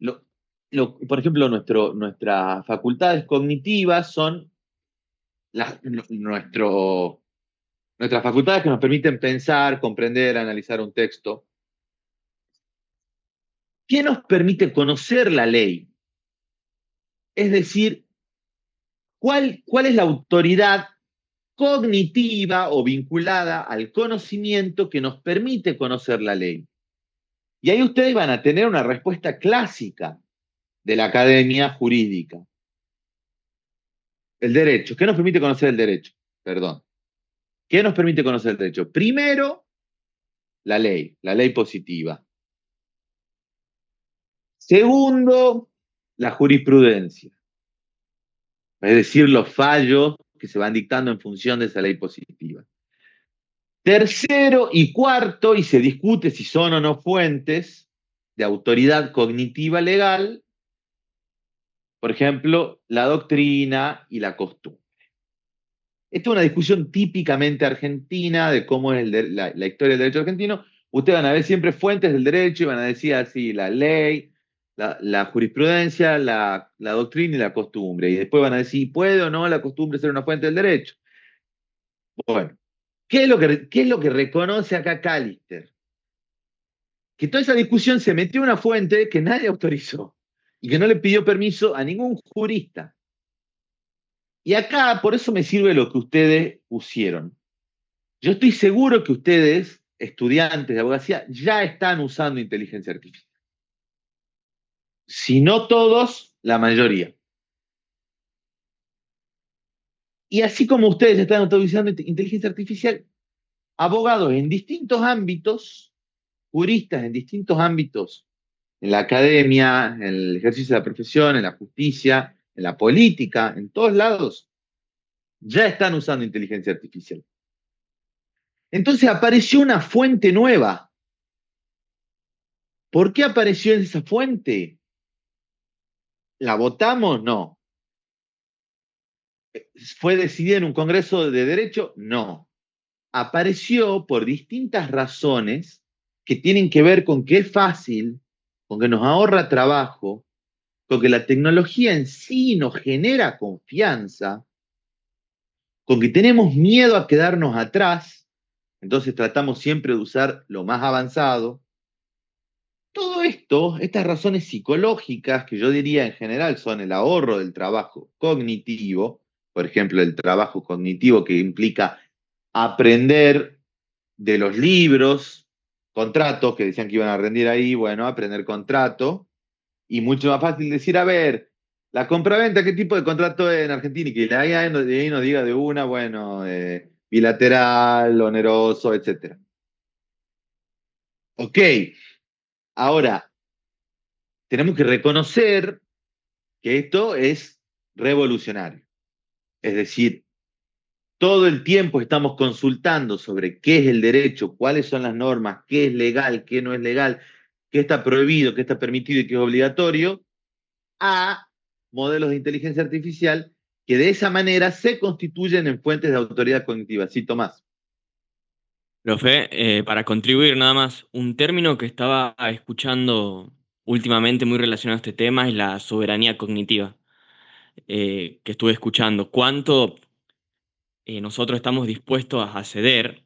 por ejemplo, nuestras facultades cognitivas son nuestras facultades que nos permiten pensar, comprender, analizar un texto. ¿Qué nos permite conocer la ley? Es decir, ¿cuál es la autoridad cognitiva o vinculada al conocimiento que nos permite conocer la ley? Y ahí ustedes van a tener una respuesta clásica de la academia jurídica. El derecho. ¿Qué nos permite conocer el derecho? Perdón. ¿Qué nos permite conocer el derecho? Primero, la ley positiva. Segundo, la jurisprudencia. Es decir, los fallos que se van dictando en función de esa ley positiva. Tercero y cuarto, y se discute si son o no fuentes de autoridad cognitiva legal, por ejemplo, la doctrina y la costumbre. Esta es una discusión típicamente argentina de cómo es la historia del derecho argentino. Ustedes van a ver siempre fuentes del derecho y van a decir así, la ley, la jurisprudencia, la doctrina y la costumbre. Y después van a decir, ¿puede o no la costumbre ser una fuente del derecho? Bueno, ¿qué es lo que reconoce acá Callister? Que toda esa discusión se metió en una fuente que nadie autorizó y que no le pidió permiso a ningún jurista. Y acá, por eso me sirve lo que ustedes pusieron. Yo estoy seguro que ustedes, estudiantes de abogacía, ya están usando inteligencia artificial. Si no todos, la mayoría. Y así como ustedes están utilizando inteligencia artificial, abogados en distintos ámbitos, juristas en distintos ámbitos, en la academia, en el ejercicio de la profesión, en la justicia, en la política, en todos lados, ya están usando inteligencia artificial. Entonces apareció una fuente nueva. ¿Por qué apareció esa fuente? ¿La votamos? No. ¿Fue decidida en un congreso de derecho? No. Apareció por distintas razones que tienen que ver con que es fácil, con que nos ahorra trabajo, con que la tecnología en sí nos genera confianza, con que tenemos miedo a quedarnos atrás, entonces tratamos siempre de usar lo más avanzado. Todo esto, estas razones psicológicas, que yo diría en general son el ahorro del trabajo cognitivo, por ejemplo, el trabajo cognitivo que implica aprender de los libros, contratos que decían que iban a rendir ahí, bueno, aprender contrato, y mucho más fácil decir, a ver, la compraventa, ¿qué tipo de contrato es en Argentina? Y que ahí nos diga de una, bueno, bilateral, oneroso, etc. Ok, ahora, tenemos que reconocer que esto es revolucionario. Es decir, todo el tiempo estamos consultando sobre qué es el derecho, cuáles son las normas, qué es legal, qué no es legal, qué está prohibido, qué está permitido y qué es obligatorio, a modelos de inteligencia artificial que de esa manera se constituyen en fuentes de autoridad cognitiva. Sí, Tomás. Profe, para contribuir nada más, un término que estaba escuchando últimamente muy relacionado a este tema es la soberanía cognitiva, que estuve escuchando. ¿Cuánto nosotros estamos dispuestos a ceder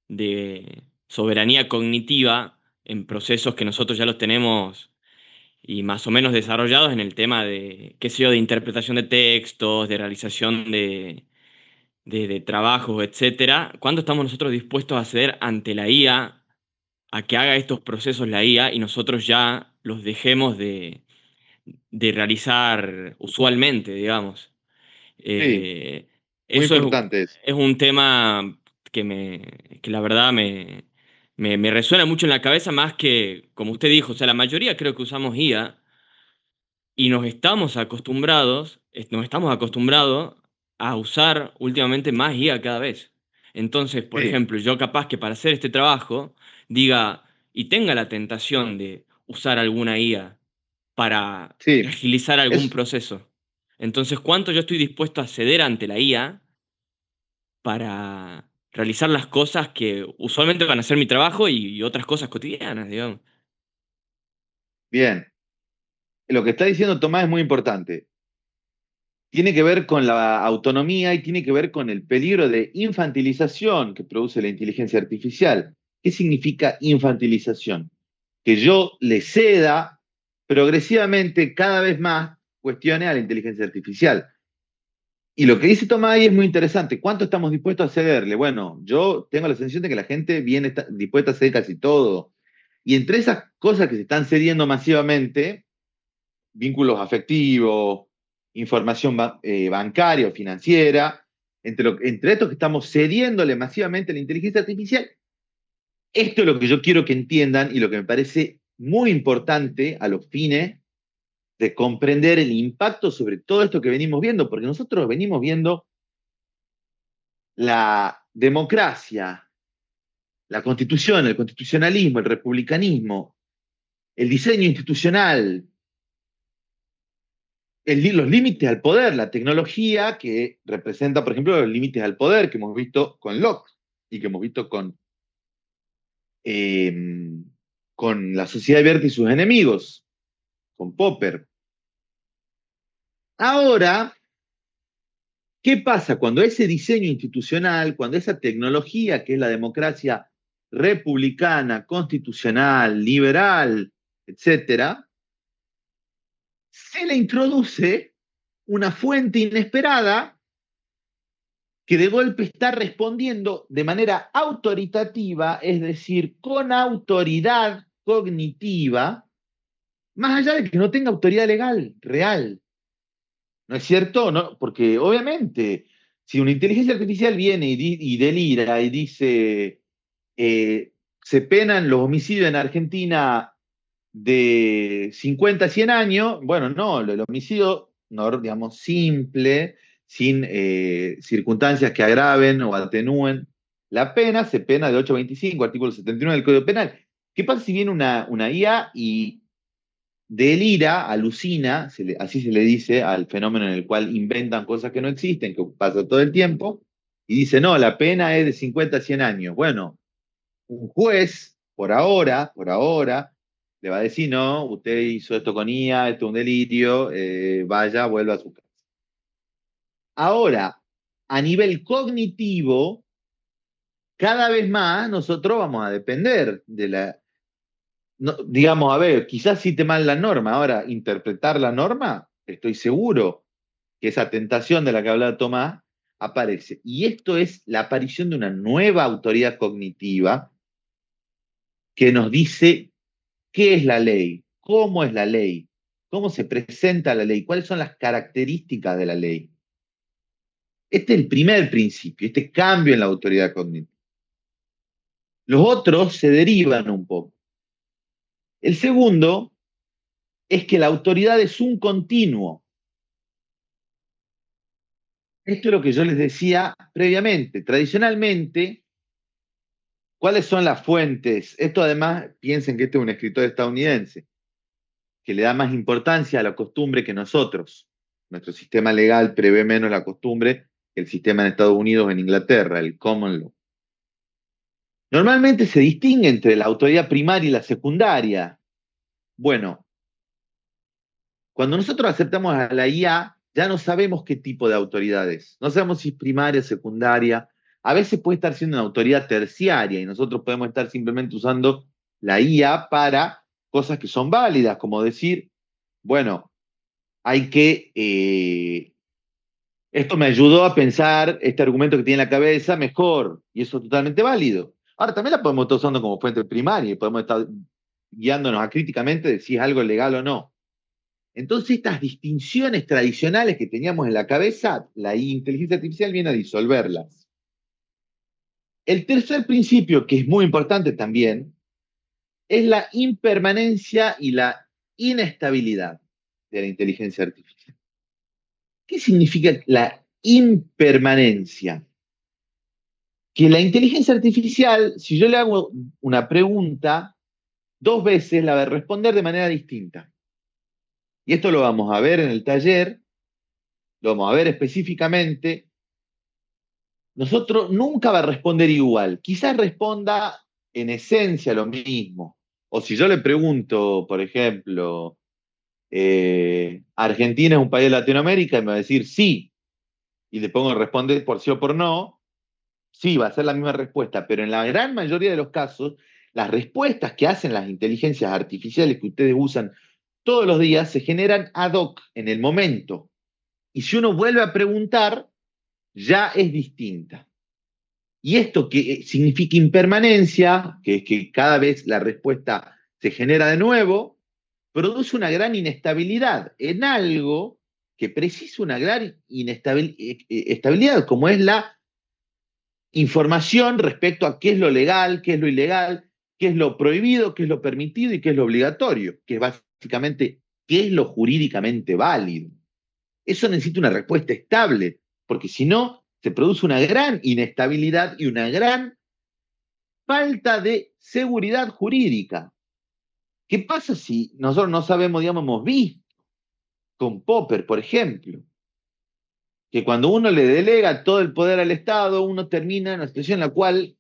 de soberanía cognitiva en procesos que nosotros ya los tenemos y más o menos desarrollados en el tema de, qué sé yo, de interpretación de textos, de realización de trabajos, etcétera? ¿Cuánto estamos nosotros dispuestos a ceder ante la IA, a que haga estos procesos la IA y nosotros ya los dejemos de realizar usualmente, digamos? Sí, Eh, muy Eso importante eso. es un tema que la verdad me resuena mucho en la cabeza, más que, como usted dijo, o sea, la mayoría creo que usamos IA y nos estamos acostumbrados a usar últimamente más IA cada vez. Entonces, por Sí, ejemplo, yo capaz que para hacer este trabajo diga y tenga la tentación de usar alguna IA para Sí, agilizar algún es, proceso. Entonces, ¿cuánto yo estoy dispuesto a ceder ante la IA para realizar las cosas que usualmente van a ser mi trabajo y otras cosas cotidianas, digamos? bien. Lo que está diciendo Tomás es muy importante. Tiene que ver con la autonomía y tiene que ver con el peligro de infantilización que produce la inteligencia artificial. ¿Qué significa infantilización? Que yo le ceda progresivamente cada vez más cuestiones a la inteligencia artificial. Y lo que dice Tomás ahí es muy interesante. ¿Cuánto estamos dispuestos a cederle? Bueno, yo tengo la sensación de que la gente viene dispuesta a ceder casi todo. Y entre esas cosas que se están cediendo masivamente, vínculos afectivos, información bancaria o financiera, entre estos que estamos cediéndole masivamente a la inteligencia artificial, esto es lo que yo quiero que entiendan y lo que me parece muy importante a los fines de comprender el impacto sobre todo esto que venimos viendo, porque nosotros venimos viendo la democracia, la constitución, el constitucionalismo, el republicanismo, el diseño institucional, los límites al poder, la tecnología que representa, por ejemplo, los límites al poder que hemos visto con Locke y que hemos visto con la sociedad abierta y sus enemigos, con Popper. Ahora, ¿qué pasa cuando ese diseño institucional, cuando esa tecnología que es la democracia republicana, constitucional, liberal, etcétera, se le introduce una fuente inesperada que de golpe está respondiendo de manera autoritativa, es decir, con autoridad cognitiva, más allá de que no tenga autoridad legal, real? ¿No es cierto? ¿No? Porque obviamente, si una inteligencia artificial viene y delira y dice, se penan los homicidios en Argentina de 50 a 100 años, bueno, no, el homicidio, no, digamos, simple, sin circunstancias que agraven o atenúen la pena, se pena de 8 a 25, artículo 79 del Código Penal. ¿Qué pasa si viene una IA y delira, alucina, así se le dice al fenómeno en el cual inventan cosas que no existen, que pasa todo el tiempo, y dice, no, la pena es de 50 a 100 años? Bueno, un juez, por ahora, le va a decir, no, usted hizo esto con IA, esto es un delirio, vaya, vuelva a su casa. Ahora, a nivel cognitivo, cada vez más nosotros vamos a depender de la... No, digamos, a ver, quizás cite mal la norma, ahora, interpretar la norma, estoy seguro que esa tentación de la que hablaba Tomás aparece. Y esto es la aparición de una nueva autoridad cognitiva que nos dice qué es la ley, cómo es la ley, cómo se presenta la ley, cuáles son las características de la ley. Este es el primer principio, este cambio en la autoridad cognitiva. Los otros se derivan un poco. El segundo es que la autoridad es un continuo. Esto es lo que yo les decía previamente. Tradicionalmente, ¿cuáles son las fuentes? Esto además, piensen que este es un escritor estadounidense, que le da más importancia a la costumbre que nosotros. Nuestro sistema legal prevé menos la costumbre que el sistema en Estados Unidos o en Inglaterra, el common law. Normalmente se distingue entre la autoridad primaria y la secundaria. Bueno, cuando nosotros aceptamos a la IA, ya no sabemos qué tipo de autoridad es. No sabemos si es primaria, secundaria. A veces puede estar siendo una autoridad terciaria y nosotros podemos estar simplemente usando la IA para cosas que son válidas, como decir, bueno, hay que... esto me ayudó a pensar este argumento que tiene en la cabeza mejor, y eso es totalmente válido. Ahora, también la podemos estar usando como fuente primaria y podemos estar guiándonos críticamente de si es algo legal o no. Entonces, estas distinciones tradicionales que teníamos en la cabeza, la inteligencia artificial viene a disolverlas. El tercer principio, que es muy importante también, es la impermanencia y la inestabilidad de la inteligencia artificial. ¿Qué significa la impermanencia? Que la inteligencia artificial, si yo le hago una pregunta, 2 veces la va a responder de manera distinta. y esto lo vamos a ver en el taller, lo vamos a ver específicamente, nosotros nunca va a responder igual. Quizás responda en esencia lo mismo. O si yo le pregunto, por ejemplo, ¿Argentina es un país de Latinoamérica? Y me va a decir sí. Y le pongo responder por sí o por no. Sí, va a ser la misma respuesta. Pero en la gran mayoría de los casos, las respuestas que hacen las inteligencias artificiales que ustedes usan todos los días se generan ad hoc en el momento. Y si uno vuelve a preguntar, ya es distinta. Y esto que significa impermanencia, que es que cada vez la respuesta se genera de nuevo, produce una gran inestabilidad en algo que precisa una gran estabilidad, como es la información respecto a qué es lo legal, qué es lo ilegal, qué es lo prohibido, qué es lo permitido y qué es lo obligatorio, que es básicamente qué es lo jurídicamente válido. Eso necesita una respuesta estable, porque si no, se produce una gran inestabilidad y una gran falta de seguridad jurídica. ¿Qué pasa si nosotros no sabemos, digamos, hemos visto con Popper, por ejemplo, que cuando uno le delega todo el poder al Estado, uno termina en una situación en la cual,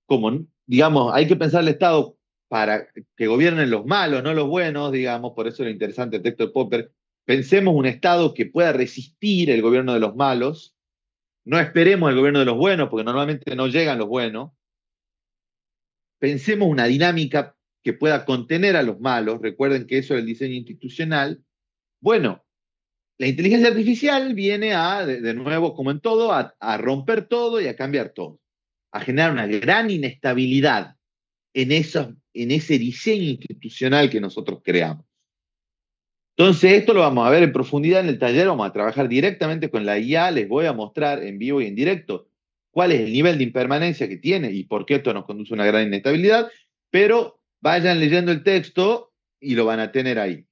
como, digamos, hay que pensar el Estado para que gobiernen los malos, no los buenos, digamos, por eso es lo interesante el texto de Popper, pensemos un Estado que pueda resistir el gobierno de los malos, no esperemos el gobierno de los buenos, porque normalmente no llegan los buenos, pensemos una dinámica que pueda contener a los malos, recuerden que eso es el diseño institucional. Bueno, la inteligencia artificial viene a, de nuevo, como en todo, a romper todo y a cambiar todo, a generar una gran inestabilidad en ese diseño institucional que nosotros creamos. Entonces, esto lo vamos a ver en profundidad en el taller, vamos a trabajar directamente con la IA, les voy a mostrar en vivo y en directo cuál es el nivel de impermanencia que tiene y por qué esto nos conduce a una gran inestabilidad, pero vayan leyendo el texto y lo van a tener ahí.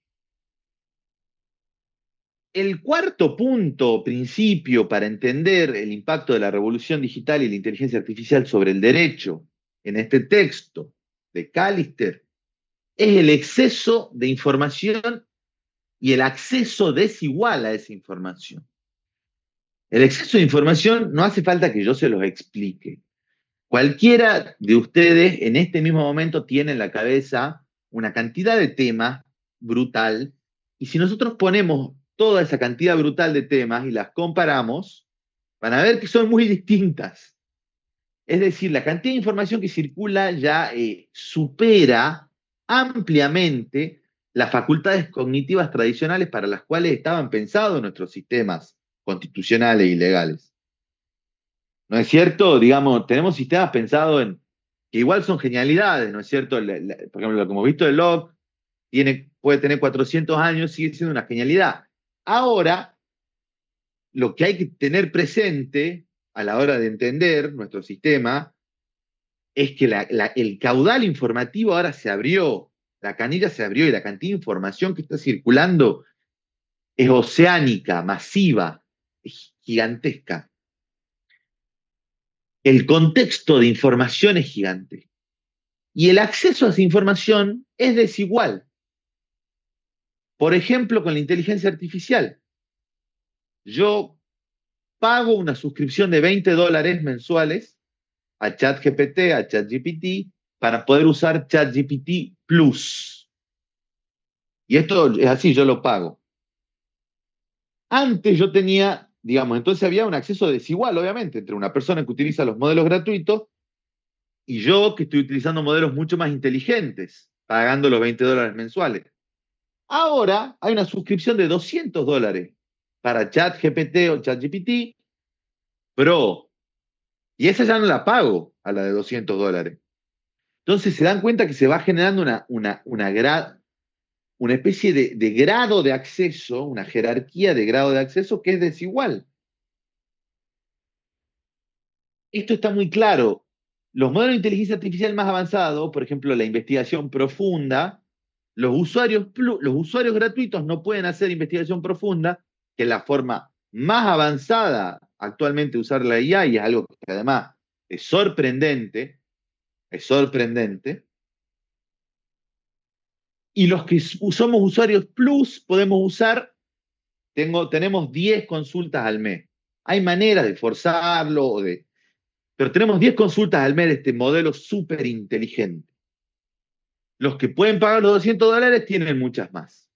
El cuarto punto, principio para entender el impacto de la revolución digital y la inteligencia artificial sobre el derecho en este texto de Callister es el exceso de información y el acceso desigual a esa información. El exceso de información no hace falta que yo se los explique. Cualquiera de ustedes en este mismo momento tiene en la cabeza una cantidad de temas brutal, y si nosotros ponemos toda esa cantidad brutal de temas y las comparamos, van a ver que son muy distintas. Es decir, la cantidad de información que circula ya supera ampliamente las facultades cognitivas tradicionales para las cuales estaban pensados nuestros sistemas constitucionales y legales. ¿No es cierto? Digamos, tenemos sistemas pensados en que igual son genialidades, ¿no es cierto? Por ejemplo, lo que hemos visto de Locke puede tener 400 años, sigue siendo una genialidad. Ahora, lo que hay que tener presente a la hora de entender nuestro sistema es que el caudal informativo ahora se abrió, la canilla se abrió y la cantidad de información que está circulando es oceánica, masiva, es gigantesca. El contexto de información es gigante. Y el acceso a esa información es desigual. Por ejemplo, con la inteligencia artificial. Yo pago una suscripción de $20 mensuales a ChatGPT, a ChatGPT, para poder usar ChatGPT Plus. Y esto es así, yo lo pago. Antes yo tenía, digamos, entonces había un acceso desigual, obviamente, entre una persona que utiliza los modelos gratuitos y yo que estoy utilizando modelos mucho más inteligentes, pagando los $20 mensuales. Ahora hay una suscripción de $200 para ChatGPT o ChatGPT Pro. Y esa ya no la pago, a la de $200. Entonces se dan cuenta que se va generando una especie de grado de acceso, una jerarquía de grado de acceso que es desigual. Esto está muy claro. Los modelos de inteligencia artificial más avanzados, por ejemplo, la investigación profunda, los usuarios gratuitos no pueden hacer investigación profunda, que es la forma más avanzada actualmente de usar la IA, y es algo que además es sorprendente, Y los que somos usuarios Plus podemos usar, tenemos 10 consultas al mes. Hay maneras de forzarlo, pero tenemos 10 consultas al mes de este modelo súper inteligente. Los que pueden pagar los $200 tienen muchas más.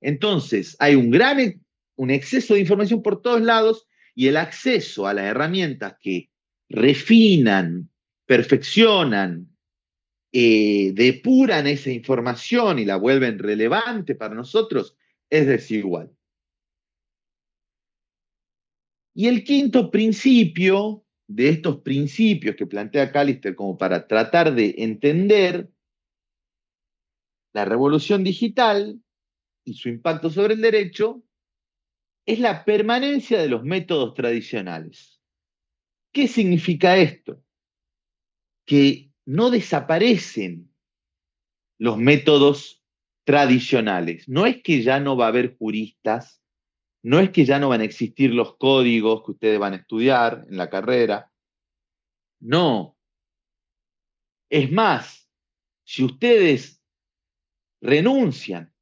Entonces, hay un exceso de información por todos lados y el acceso a las herramientas que refinan, perfeccionan, depuran esa información y la vuelven relevante para nosotros es desigual. Y el quinto principio de estos principios que plantea Callister como para tratar de entender la revolución digital y su impacto sobre el derecho es la permanencia de los métodos tradicionales. ¿Qué significa esto? Que no desaparecen los métodos tradicionales. No es que ya no va a haber juristas, no es que ya no van a existir los códigos que ustedes van a estudiar en la carrera. No. Es más, si ustedes renuncian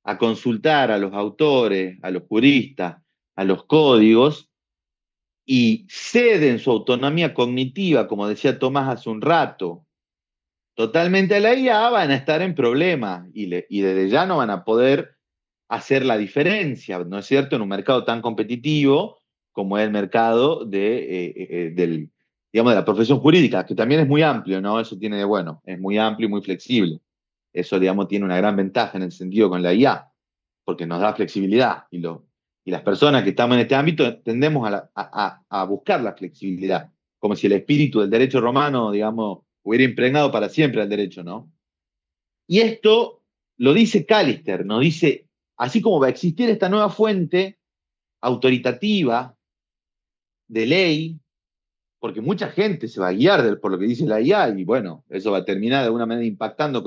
a consultar a los autores, a los juristas, a los códigos, y ceden su autonomía cognitiva, como decía Tomás hace un rato, totalmente a la IA, van a estar en problemas y desde ya no van a poder hacer la diferencia, ¿no es cierto?, en un mercado tan competitivo como es el mercado de la profesión jurídica, que también es muy amplio, ¿no? Eso tiene de bueno, es muy amplio y muy flexible. Eso, digamos, tiene una gran ventaja en el sentido con la IA, porque nos da flexibilidad y las personas que estamos en este ámbito tendemos a buscar la flexibilidad, como si el espíritu del derecho romano, digamos, hubiera impregnado para siempre al derecho, ¿no? Y esto lo dice Callister, nos dice, así como va a existir esta nueva fuente autoritativa de ley, porque mucha gente se va a guiar por lo que dice la IA, y bueno, eso va a terminar de alguna manera impactando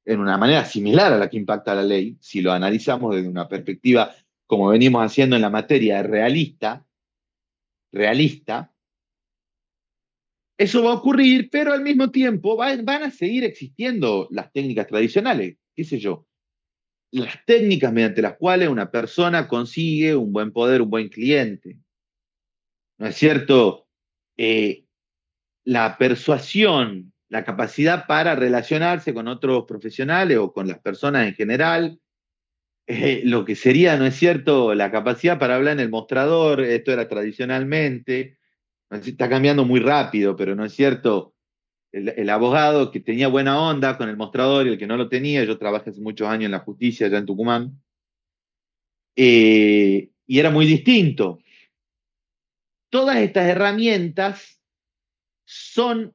en una manera similar a la que impacta la ley, si lo analizamos desde una perspectiva, como venimos haciendo en la materia, realista, eso va a ocurrir, pero al mismo tiempo van a seguir existiendo las técnicas tradicionales, qué sé yo, las técnicas mediante las cuales una persona consigue un buen poder, un buen cliente. ¿No es cierto? La persuasión, la capacidad para relacionarse con otros profesionales o con las personas en general, lo que sería, ¿no es cierto?, la capacidad para hablar en el mostrador, esto era tradicionalmente, está cambiando muy rápido, pero no es cierto, el abogado que tenía buena onda con el mostrador y el que no lo tenía, yo trabajé hace muchos años en la justicia allá en Tucumán, y era muy distinto. Todas estas herramientas son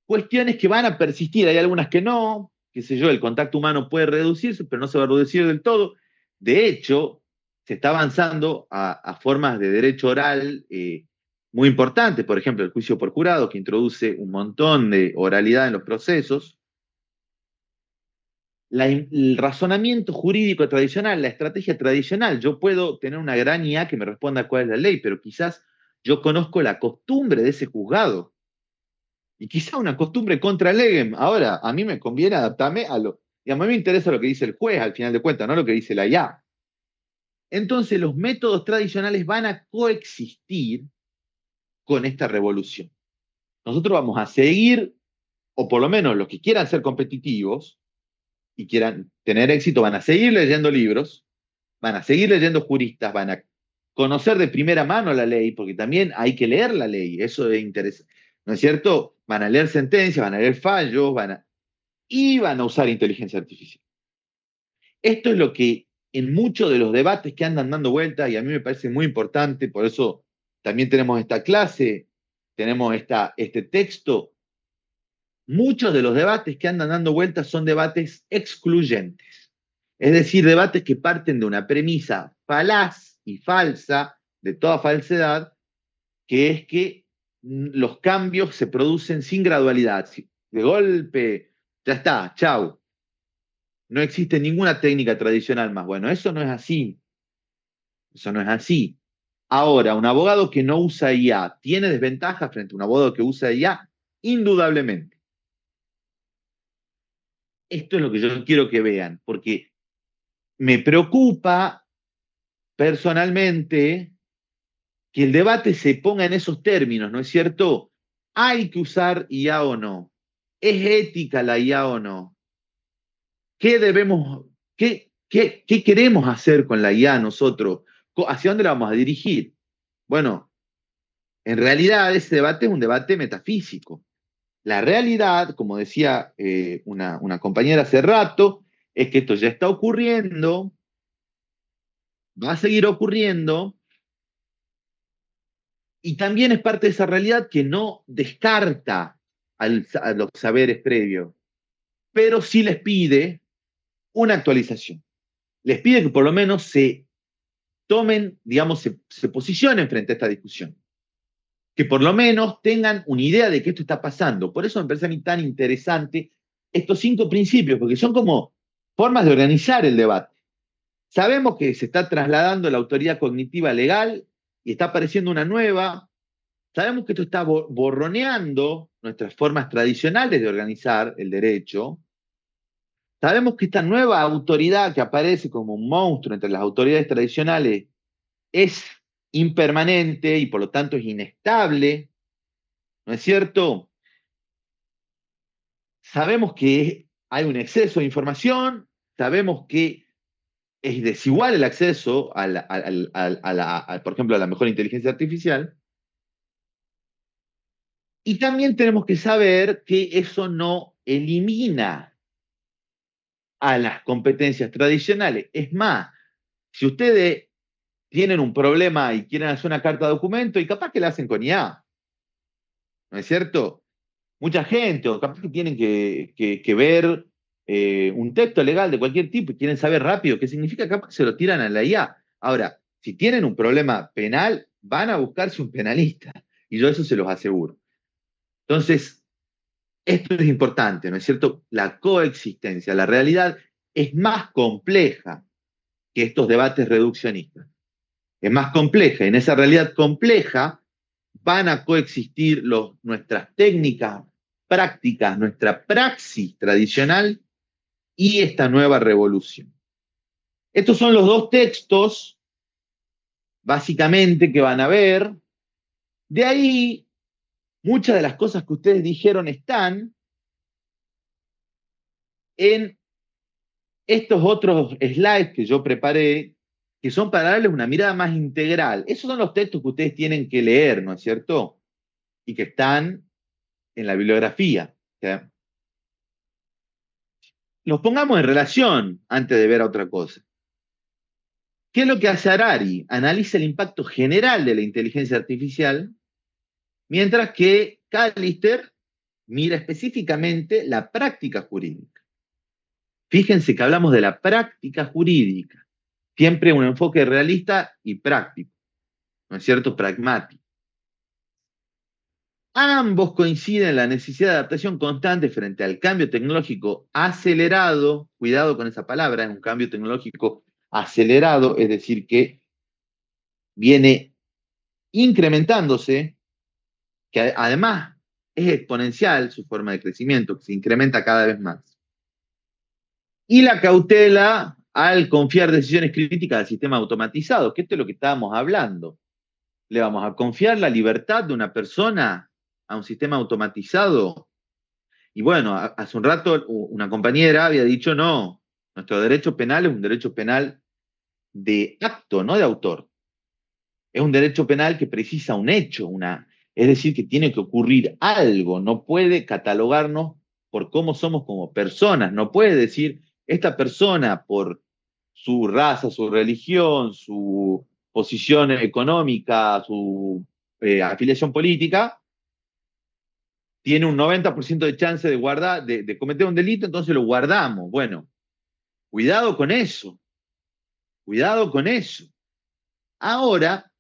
cuestiones que van a persistir, hay algunas que no, qué sé yo, el contacto humano puede reducirse, pero no se va a reducir del todo. De hecho, se está avanzando a formas de derecho oral muy importantes, por ejemplo, el juicio por jurado, que introduce un montón de oralidad en los procesos. El razonamiento jurídico tradicional, la estrategia tradicional, yo puedo tener una gran IA que me responda cuál es la ley, pero quizás yo conozco la costumbre de ese juzgado, y quizá una costumbre contra legem. Ahora, a mí me conviene adaptarme y a mí me interesa lo que dice el juez, al final de cuentas, no lo que dice la IA. Entonces, los métodos tradicionales van a coexistir con esta revolución. Nosotros vamos a seguir, o por lo menos los que quieran ser competitivos y quieran tener éxito, van a seguir leyendo libros, van a seguir leyendo juristas, van a conocer de primera mano la ley, porque también hay que leer la ley, eso es interesante, ¿no es cierto? Van a leer sentencias, van a leer fallos, y van a usar inteligencia artificial. Esto es lo que en muchos de los debates que andan dando vueltas, y a mí me parece muy importante, por eso también tenemos esta clase, tenemos este texto, muchos de los debates que andan dando vueltas son debates excluyentes, es decir, debates que parten de una premisa falaz y falsa, de toda falsedad, que es que los cambios se producen sin gradualidad, de golpe, ya está, chau. No existe ninguna técnica tradicional más. Bueno, eso no es así. Eso no es así. Ahora, un abogado que no usa IA, ¿tiene desventajas frente a un abogado que usa IA? Indudablemente. esto es lo que yo quiero que vean, porque me preocupa personalmente que el debate se ponga en esos términos, ¿no es cierto? ¿Hay que usar IA o no? ¿Es ética la IA o no? ¿Qué debemos, qué queremos hacer con la IA nosotros? ¿Hacia dónde la vamos a dirigir? Bueno, en realidad ese debate es un debate metafísico. La realidad, como decía una compañera hace rato, es que esto ya está ocurriendo, va a seguir ocurriendo, y también es parte de esa realidad que no descarta a los saberes previos, pero sí les pide una actualización. Les pide que por lo menos se tomen, digamos, se posicionen frente a esta discusión. Que por lo menos tengan una idea de que esto está pasando. Por eso me parece a mí tan interesante estos 5 principios, porque son como formas de organizar el debate. Sabemos que se está trasladando la autoridad cognitiva legal y está apareciendo una nueva. Sabemos que esto está borroneando nuestras formas tradicionales de organizar el derecho. Sabemos que esta nueva autoridad que aparece como un monstruo entre las autoridades tradicionales es impermanente y por lo tanto es inestable, ¿no es cierto? Sabemos que hay un exceso de información, sabemos que es desigual el acceso por ejemplo, a la mejor inteligencia artificial, y también tenemos que saber que eso no elimina a las competencias tradicionales. Es más, si ustedes tienen un problema y quieren hacer una carta de documento, y capaz que la hacen con IA, ¿no es cierto? Mucha gente, o capaz que tienen que ver un texto legal de cualquier tipo y quieren saber rápido qué significa, capaz que se lo tiran a la IA. Ahora, si tienen un problema penal, van a buscarse un penalista, y yo eso se los aseguro. Entonces, esto es importante, ¿no es cierto? La coexistencia, la realidad es más compleja que estos debates reduccionistas. Es más compleja, y en esa realidad compleja van a coexistir nuestras técnicas prácticas, nuestra praxis tradicional y esta nueva revolución. Estos son los 2 textos, básicamente, que van a ver. De ahí, muchas de las cosas que ustedes dijeron están en estos otros slides que yo preparé, que son para darles una mirada más integral. Esos son los textos que ustedes tienen que leer, ¿no es cierto? Y que están en la bibliografía. ¿Sí? Los pongamos en relación antes de ver a otra cosa. ¿Qué es lo que hace Harari? Analiza el impacto general de la inteligencia artificial, mientras que Callister mira específicamente la práctica jurídica. Fíjense que hablamos de la práctica jurídica, siempre un enfoque realista y práctico, ¿no es cierto? Pragmático. Ambos coinciden en la necesidad de adaptación constante frente al cambio tecnológico acelerado. Cuidado con esa palabra, es un cambio tecnológico acelerado, es decir, que viene incrementándose, que además es exponencial su forma de crecimiento, que se incrementa cada vez más. Y la cautela al confiar decisiones críticas al sistema automatizado, que esto es lo que estábamos hablando. ¿Le vamos a confiar la libertad de una persona a un sistema automatizado? Y bueno, hace un rato una compañera había dicho, no, nuestro derecho penal es un derecho penal de acto, no de autor. Es un derecho penal que precisa un hecho, es decir, que tiene que ocurrir algo, no puede catalogarnos por cómo somos como personas, no puede decir, esta persona por su raza, su religión, su posición económica, su afiliación política, tiene un 90% de chance de cometer un delito, entonces lo guardamos. Bueno, cuidado con eso, cuidado con eso. Ahora,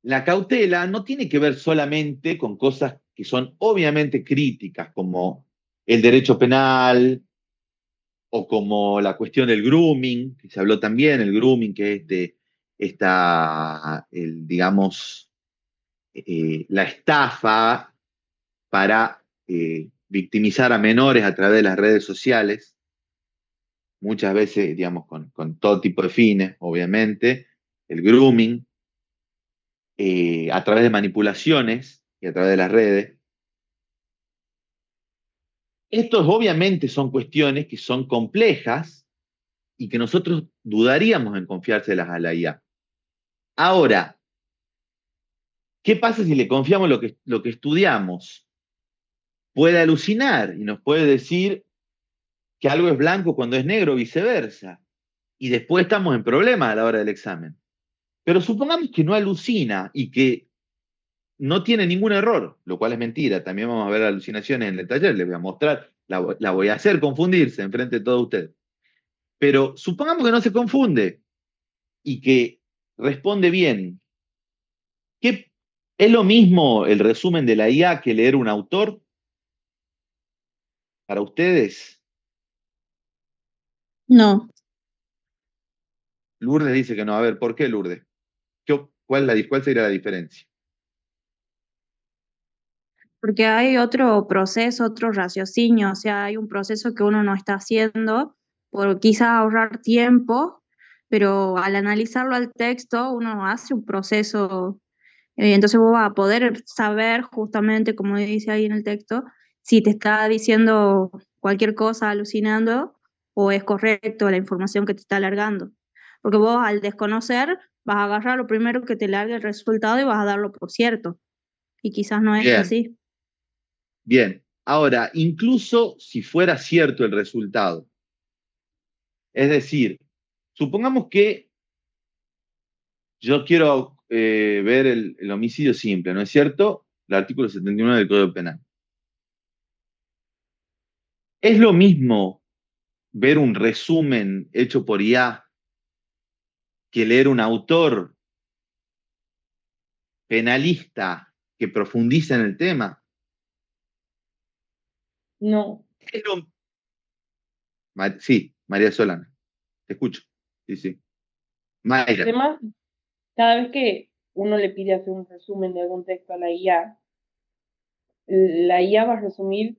la cautela no tiene que ver solamente con cosas que son obviamente críticas, como el derecho penal o como la cuestión del grooming, que se habló también, el grooming, que es digamos, la estafa para victimizar a menores a través de las redes sociales, muchas veces, digamos, con todo tipo de fines, obviamente, el grooming, a través de manipulaciones y a través de las redes. Estos obviamente son cuestiones que son complejas y que nosotros dudaríamos en confiárselas a la IA. Ahora, ¿qué pasa si le confiamos lo que estudiamos? Puede alucinar y nos puede decir que algo es blanco cuando es negro, viceversa. Y después estamos en problemas a la hora del examen. Pero supongamos que no alucina y que no tiene ningún error, lo cual es mentira. También vamos a ver alucinaciones en el taller, les voy a mostrar, la voy a hacer confundirse enfrente de todos ustedes. Pero supongamos que no se confunde y que responde bien. ¿Qué, ¿Es lo mismo el resumen de la IA que leer un autor? Para ustedes, No, Lourdes dice que no. A ver, ¿por qué, Lourdes? ¿Cuál sería la diferencia? porque hay otro proceso, otro raciocinio, o sea, hay un proceso que uno no está haciendo por quizás ahorrar tiempo, pero al analizarlo al texto uno hace un proceso, entonces vos vas a poder saber justamente, como dice ahí en el texto, si te está diciendo cualquier cosa alucinando o es correcto la información que te está alargando. Porque vos al desconocer vas a agarrar lo primero que te largue el resultado y vas a darlo por cierto. Y quizás no es Bien, así. bien. Ahora, incluso si fuera cierto el resultado, es decir, supongamos que yo quiero ver el homicidio simple, ¿no es cierto? El artículo 71 del Código Penal. ¿Es lo mismo ver un resumen hecho por IA que leer un autor penalista que profundiza en el tema? No. Es lo- Sí, María Solana, te escucho. Sí, sí. Mayra, Además, cada vez que uno le pide hacer un resumen de algún texto a la IA va a resumir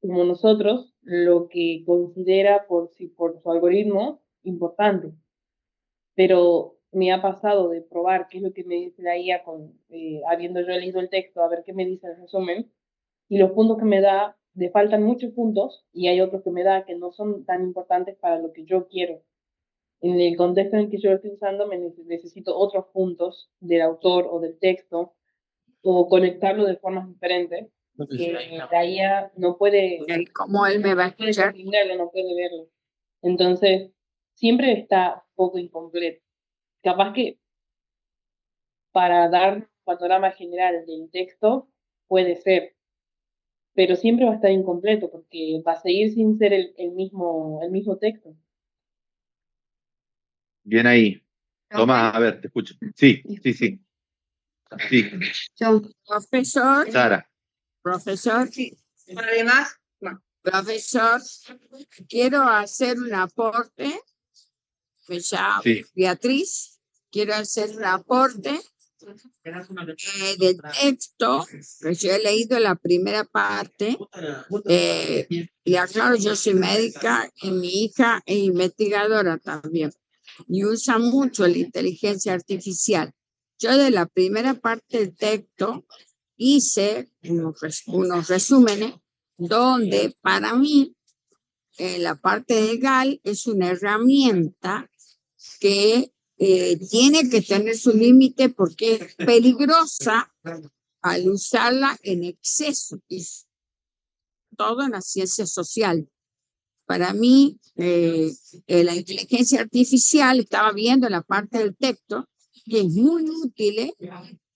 como nosotros lo que considera por su algoritmo importante. Pero me ha pasado de probar qué es lo que me dice la IA habiendo yo leído el texto, a ver qué me dice el resumen, y los puntos que me da, le faltan muchos puntos, y hay otros que me da que no son tan importantes para lo que yo quiero. En el contexto en el que yo lo estoy usando, necesito otros puntos del autor o del texto, o conectarlo de formas diferentes, que la IA no puede, ¿Cómo él me va a no puede escuchar? comprenderlo, no puede verlo. Entonces, siempre está poco incompleto. Capaz que para dar un panorama general del texto puede ser, pero siempre va a estar incompleto porque va a seguir sin ser el mismo texto. bien ahí. Tomás, a ver, te escucho. Sí, sí, sí. Sí, Yo, Profesor, Sara. profesor, Además, bueno, profesor, quiero hacer un aporte. Me llamo Sí. Beatriz. Quiero hacer un aporte del texto, que yo he leído la primera parte. Y aclaro, yo soy médica y mi hija es investigadora también. Y usa mucho la inteligencia artificial. Yo de la primera parte del texto hice unos resúmenes donde para mí la parte legal es una herramienta que tiene que tener su límite porque es peligrosa al usarla en exceso, y todo en la ciencia social. Para mí, la inteligencia artificial, estaba viendo la parte del texto, que es muy útil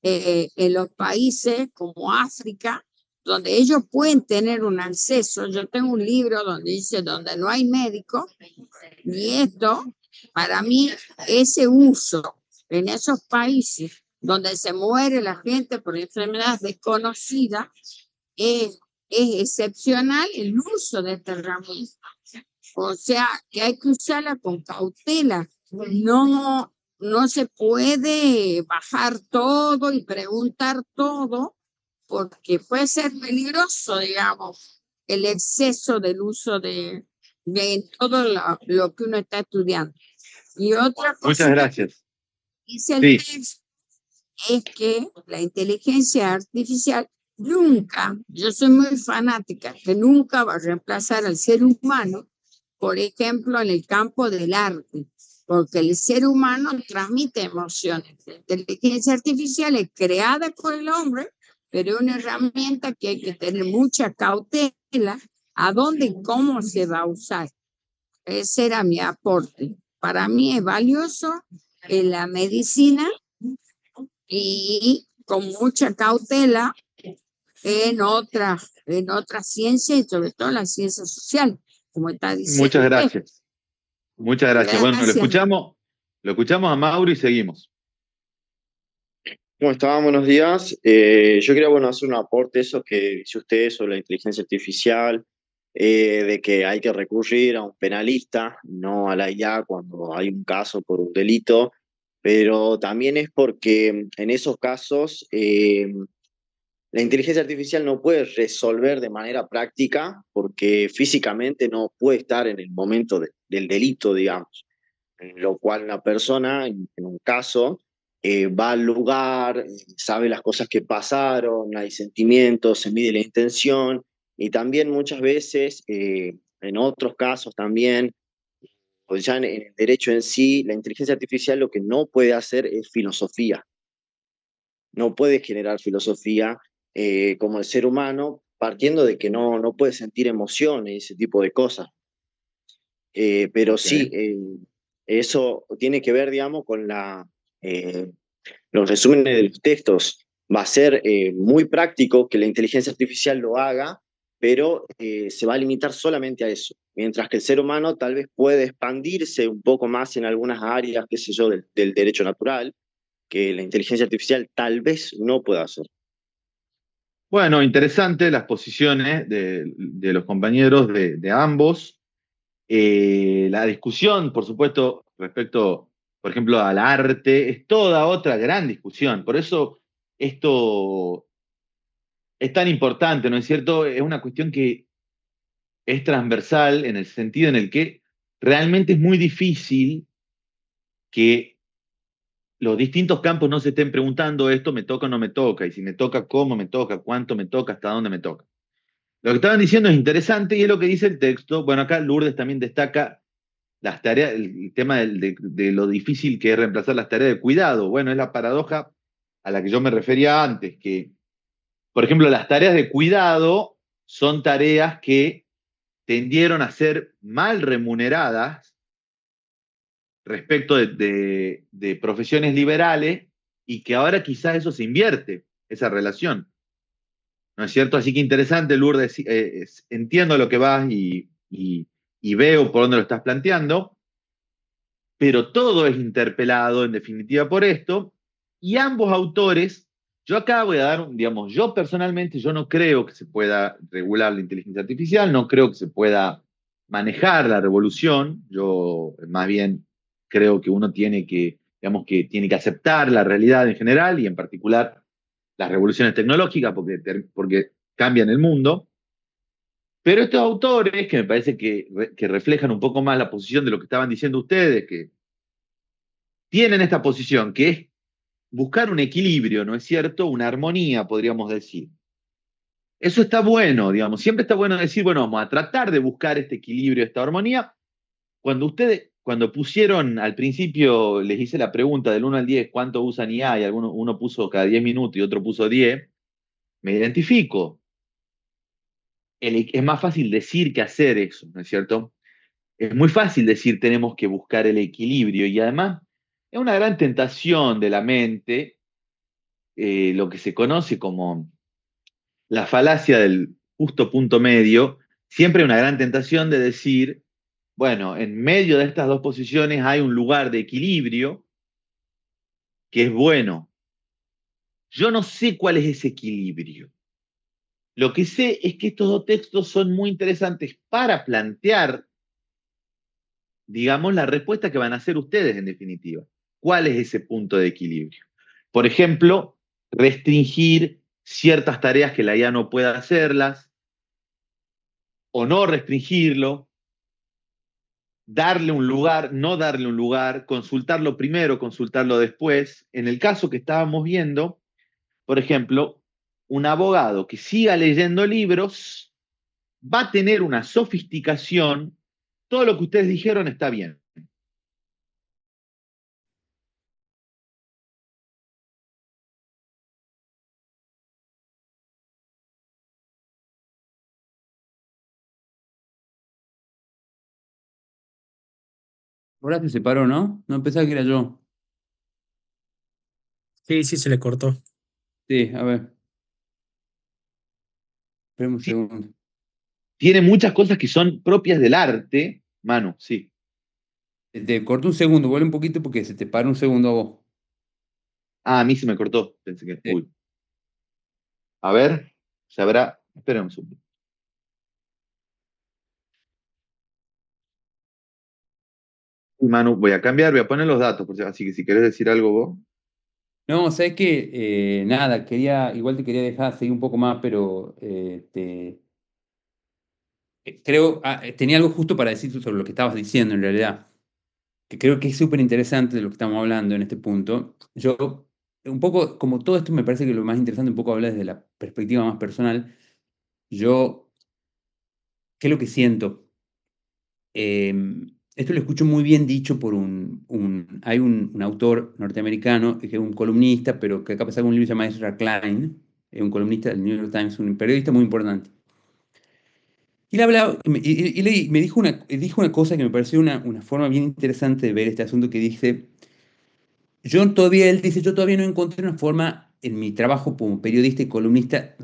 en los países como África, donde ellos pueden tener un acceso. Yo tengo un libro donde dice, donde no hay médico, y esto, para mí, ese uso en esos países donde se muere la gente por enfermedades desconocidas, es excepcional el uso de esta herramienta. O sea, que hay que usarla con cautela. No se puede bajar todo y preguntar todo, porque puede ser peligroso, digamos. el exceso del uso de todo lo que uno está estudiando. Y otra cosa Muchas gracias. dice el Sí. texto es que la inteligencia artificial nunca, yo soy muy fanática, que nunca va a reemplazar al ser humano, por ejemplo, en el campo del arte, porque el ser humano transmite emociones. La inteligencia artificial es creada por el hombre, pero es una herramienta que hay que tener mucha cautela a dónde y cómo se va a usar. Ese era mi aporte. Para mí es valioso en la medicina y con mucha cautela en otras ciencias y sobre todo en la ciencia social, como está diciendo Muchas usted. gracias. Muchas gracias. Bueno, Gracias. lo escuchamos a Mauro y seguimos. ¿Cómo están? Buenos días. Yo quería, bueno, hacer un aporte, eso que dice usted sobre la inteligencia artificial, de que hay que recurrir a un penalista, no a la IA cuando hay un caso por un delito, pero también es porque en esos casos la inteligencia artificial no puede resolver de manera práctica porque físicamente no puede estar en el momento del delito, digamos. En lo cual una persona, en un caso, va al lugar, sabe las cosas que pasaron, hay sentimientos, se mide la intención, y también muchas veces, en otros casos también, pues ya en el derecho en sí, la inteligencia artificial lo que no puede hacer es filosofía, no puede generar filosofía como el ser humano, partiendo de que no puede sentir emociones y ese tipo de cosas. Pero Ok. sí, eso tiene que ver, digamos, con los resúmenes de los textos. Va a ser muy práctico que la inteligencia artificial lo haga, pero se va a limitar solamente a eso. Mientras que el ser humano tal vez puede expandirse un poco más en algunas áreas, qué sé yo, del derecho natural, que la inteligencia artificial tal vez no pueda hacer. Bueno, interesante las posiciones de los compañeros de ambos. La discusión, por supuesto, respecto, por ejemplo, al arte, es toda otra gran discusión. Por eso esto es tan importante, ¿no es cierto? Es una cuestión que es transversal en el sentido en el que realmente es muy difícil que los distintos campos no se estén preguntando esto me toca o no me toca, y si me toca, cómo me toca, cuánto me toca, hasta dónde me toca. Lo que estaban diciendo es interesante y es lo que dice el texto. Bueno, acá Lourdes también destaca las tareas, el tema de lo difícil que es reemplazar las tareas de cuidado. Bueno, es la paradoja a la que yo me refería antes, que, por ejemplo, las tareas de cuidado son tareas que tendieron a ser mal remuneradas respecto de profesiones liberales y que ahora quizás eso se invierte, esa relación. ¿No es cierto? Así que interesante, Lourdes, entiendo lo que vas y veo por dónde lo estás planteando, pero todo es interpelado en definitiva por esto, y ambos autores, yo acá voy a dar, digamos, yo personalmente, yo no creo que se pueda regular la inteligencia artificial, no creo que se pueda manejar la revolución, yo más bien creo que uno tiene que, digamos, que tiene que aceptar la realidad en general y en particular las revoluciones tecnológicas porque cambian el mundo. Pero estos autores, que me parece que reflejan un poco más la posición de lo que estaban diciendo ustedes, que tienen esta posición, que es buscar un equilibrio, ¿no es cierto? Una armonía, podríamos decir. Eso está bueno, digamos. Siempre está bueno decir, bueno, vamos a tratar de buscar este equilibrio, esta armonía. Cuando pusieron al principio, les hice la pregunta del 1 al 10, ¿cuánto usan IA? Y uno puso cada 10 minutos y otro puso 10. Me identifico. Es más fácil decir que hacer eso, ¿no es cierto? Es muy fácil decir tenemos que buscar el equilibrio y además es una gran tentación de la mente, lo que se conoce como la falacia del justo punto medio, siempre hay una gran tentación de decir, bueno, en medio de estas dos posiciones hay un lugar de equilibrio que es bueno. Yo no sé cuál es ese equilibrio. Lo que sé es que estos dos textos son muy interesantes para plantear, digamos, la respuesta que van a hacer ustedes en definitiva. ¿Cuál es ese punto de equilibrio? Por ejemplo, restringir ciertas tareas que la IA no pueda hacerlas, o no restringirlo, darle un lugar, no darle un lugar, consultarlo primero, consultarlo después. En el caso que estábamos viendo, por ejemplo, un abogado que siga leyendo libros va a tener una sofisticación. Todo lo que ustedes dijeron está bien. Ahora se separó, ¿no? No pensaba que era yo. Sí, sí, se le cortó. Sí, a ver. Espera un segundo. Tiene muchas cosas que son propias del arte. Manu, sí. Te corto un segundo, vuelve un poquito porque se te para un segundo a vos. Ah, a mí se me cortó. Pensé que. Sí. Uy. A ver, se habrá. Espera un segundo. Manu, voy a cambiar, voy a poner los datos, así que si querés decir algo vos. No, sabes que nada, igual te quería dejar seguir un poco más, pero creo, tenía algo justo para decir sobre lo que estabas diciendo en realidad, que creo que es súper interesante de lo que estamos hablando en este punto. Yo, un poco, como todo esto me parece que lo más interesante un poco hablar desde la perspectiva más personal, yo, ¿qué es lo que siento? Esto lo escucho muy bien dicho por hay un autor norteamericano que es un columnista, pero que acá pasa un libro que se llama Ezra Klein, es un columnista del New York Times, un periodista muy importante. Y él hablaba, me dijo una cosa que me pareció una forma bien interesante de ver este asunto que dice, él dice, yo todavía no encontré una forma en mi trabajo como periodista y columnista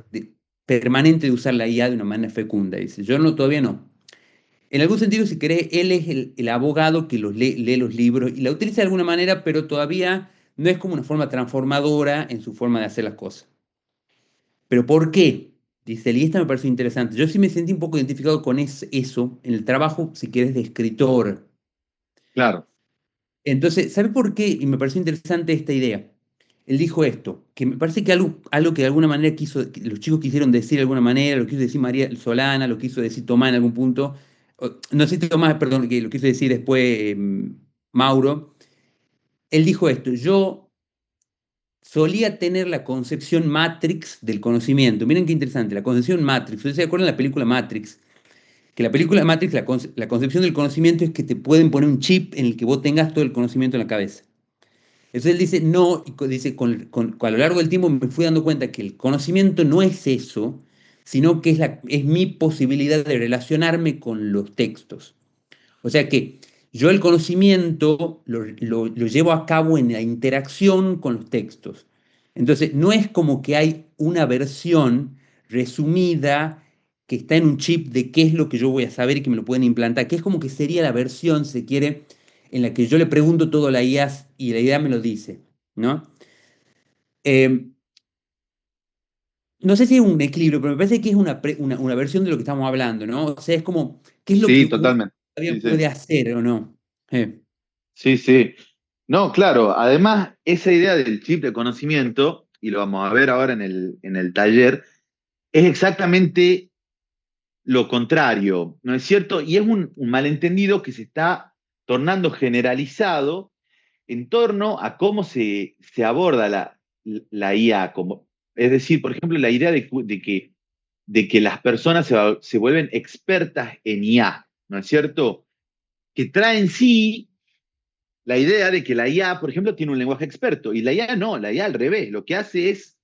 permanente de usar la IA de una manera fecunda. Dice, todavía no. En algún sentido, si querés, él es el abogado que lee los libros y la utiliza de alguna manera, pero todavía no es como una forma transformadora en su forma de hacer las cosas. ¿Pero por qué? Dice él, y esto me pareció interesante. Yo sí me sentí un poco identificado con eso en el trabajo, si querés, de escritor. Claro. Entonces, ¿sabe por qué? Y me pareció interesante esta idea. Él dijo esto, que me parece que algo que de alguna manera que los chicos quisieron decir de alguna manera, lo quiso decir María Solana, lo quiso decir Tomás en algún punto, no sé si Tomás, perdón, que lo quiso decir después Mauro. Él dijo esto, yo solía tener la concepción Matrix del conocimiento. Miren qué interesante, la concepción Matrix. ¿Ustedes se acuerdan de la película Matrix? Que la película Matrix, la concepción del conocimiento es que te pueden poner un chip en el que vos tengas todo el conocimiento en la cabeza. Entonces él dice, no, y dice, a lo largo del tiempo me fui dando cuenta que el conocimiento no es eso, sino que es mi posibilidad de relacionarme con los textos. O sea que yo el conocimiento lo llevo a cabo en la interacción con los textos. Entonces, no es como que hay una versión resumida que está en un chip de qué es lo que yo voy a saber y que me lo pueden implantar, que es como que sería la versión, si se quiere, en la que yo le pregunto todo a la IA y la IA me lo dice, ¿no? Eh, no sé si es un equilibrio, pero me parece que es una versión de lo que estamos hablando, ¿no? O sea, es como, ¿qué es lo que Sí, uno totalmente. todavía Sí, sí. puede hacer o no? Sí, sí. No, claro. Además, esa idea del chip de conocimiento, y lo vamos a ver ahora en el taller, es exactamente lo contrario, ¿no es cierto? Y es un malentendido que se está tornando generalizado en torno a cómo se aborda la IA. Es decir, por ejemplo, la idea de que las personas se vuelven expertas en IA, ¿no es cierto? Que trae en sí la idea de que la IA, por ejemplo, tiene un lenguaje experto, y la IA no, la IA al revés, lo que hace es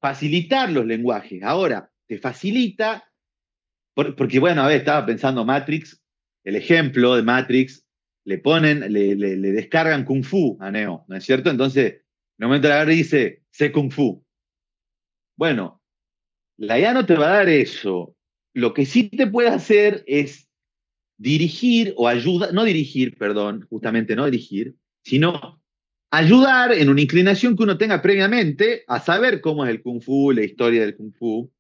facilitar los lenguajes. Ahora, te facilita, porque bueno, a ver, estaba pensando Matrix, el ejemplo de Matrix, le descargan Kung Fu a Neo, ¿no es cierto? Entonces, en el momento de la guerra dice, sé Kung Fu. Bueno, la IA no te va a dar eso. Lo que sí te puede hacer es dirigir o ayudar, no dirigir, perdón, justamente no dirigir, sino ayudar en una inclinación que uno tenga previamente a saber cómo es el Kung Fu, la historia del Kung Fu.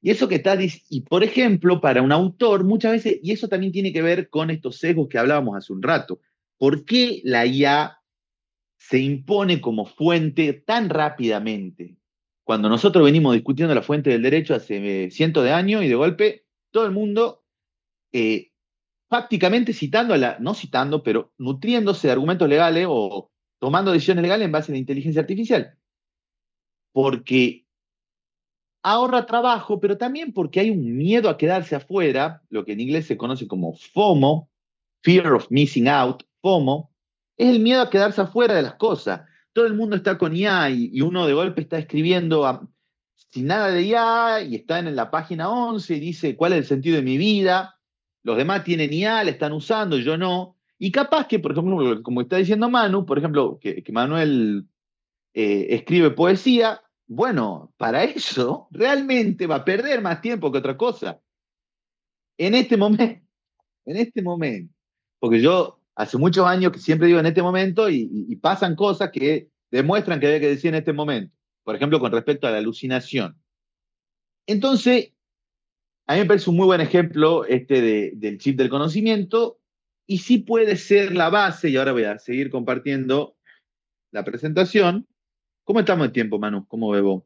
Y eso que está, y por ejemplo, para un autor, muchas veces, y eso también tiene que ver con estos sesgos que hablábamos hace un rato, ¿por qué la IA se impone como fuente tan rápidamente? Cuando nosotros venimos discutiendo la fuente del derecho hace cientos de años y de golpe todo el mundo fácticamente citando, no citando, pero nutriéndose de argumentos legales o tomando decisiones legales en base a la inteligencia artificial. Porque ahorra trabajo, pero también porque hay un miedo a quedarse afuera, lo que en inglés se conoce como FOMO, Fear of Missing Out, FOMO, es el miedo a quedarse afuera de las cosas. Todo el mundo está con IA y uno de golpe está escribiendo sin nada de IA y está en la página 11 y dice cuál es el sentido de mi vida. Los demás tienen IA, la están usando, yo no. Y capaz que, por ejemplo, como está diciendo Manu, por ejemplo, que Manuel escribe poesía, bueno, para eso realmente va a perder más tiempo que otra cosa. En este momento, porque yo hace muchos años que siempre digo en este momento y pasan cosas que demuestran que había que decir en este momento. Por ejemplo, con respecto a la alucinación. Entonces, a mí me parece un muy buen ejemplo del chip del conocimiento y sí puede ser la base, y ahora voy a seguir compartiendo la presentación. ¿Cómo estamos de tiempo, Manu? ¿Cómo ves vos?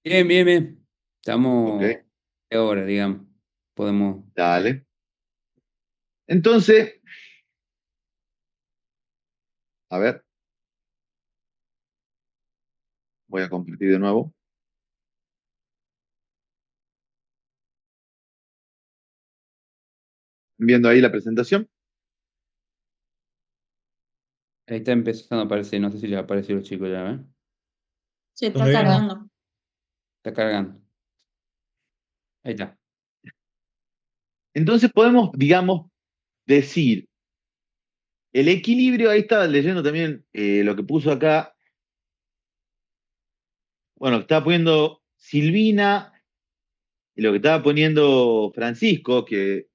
Bien, bien, bien. Estamos Ok, ahora, digamos. Podemos. dale. Entonces, a ver, voy a compartir de nuevo. Viendo ahí la presentación. Ahí está empezando a aparecer. No sé si les apareció a los chicos ya, ¿eh? Se está Todavía no. cargando. Está cargando. Ahí está. Entonces podemos, digamos, decir, el equilibrio, ahí estaba leyendo también lo que puso acá, bueno, lo que estaba poniendo Silvina y lo que estaba poniendo Francisco, que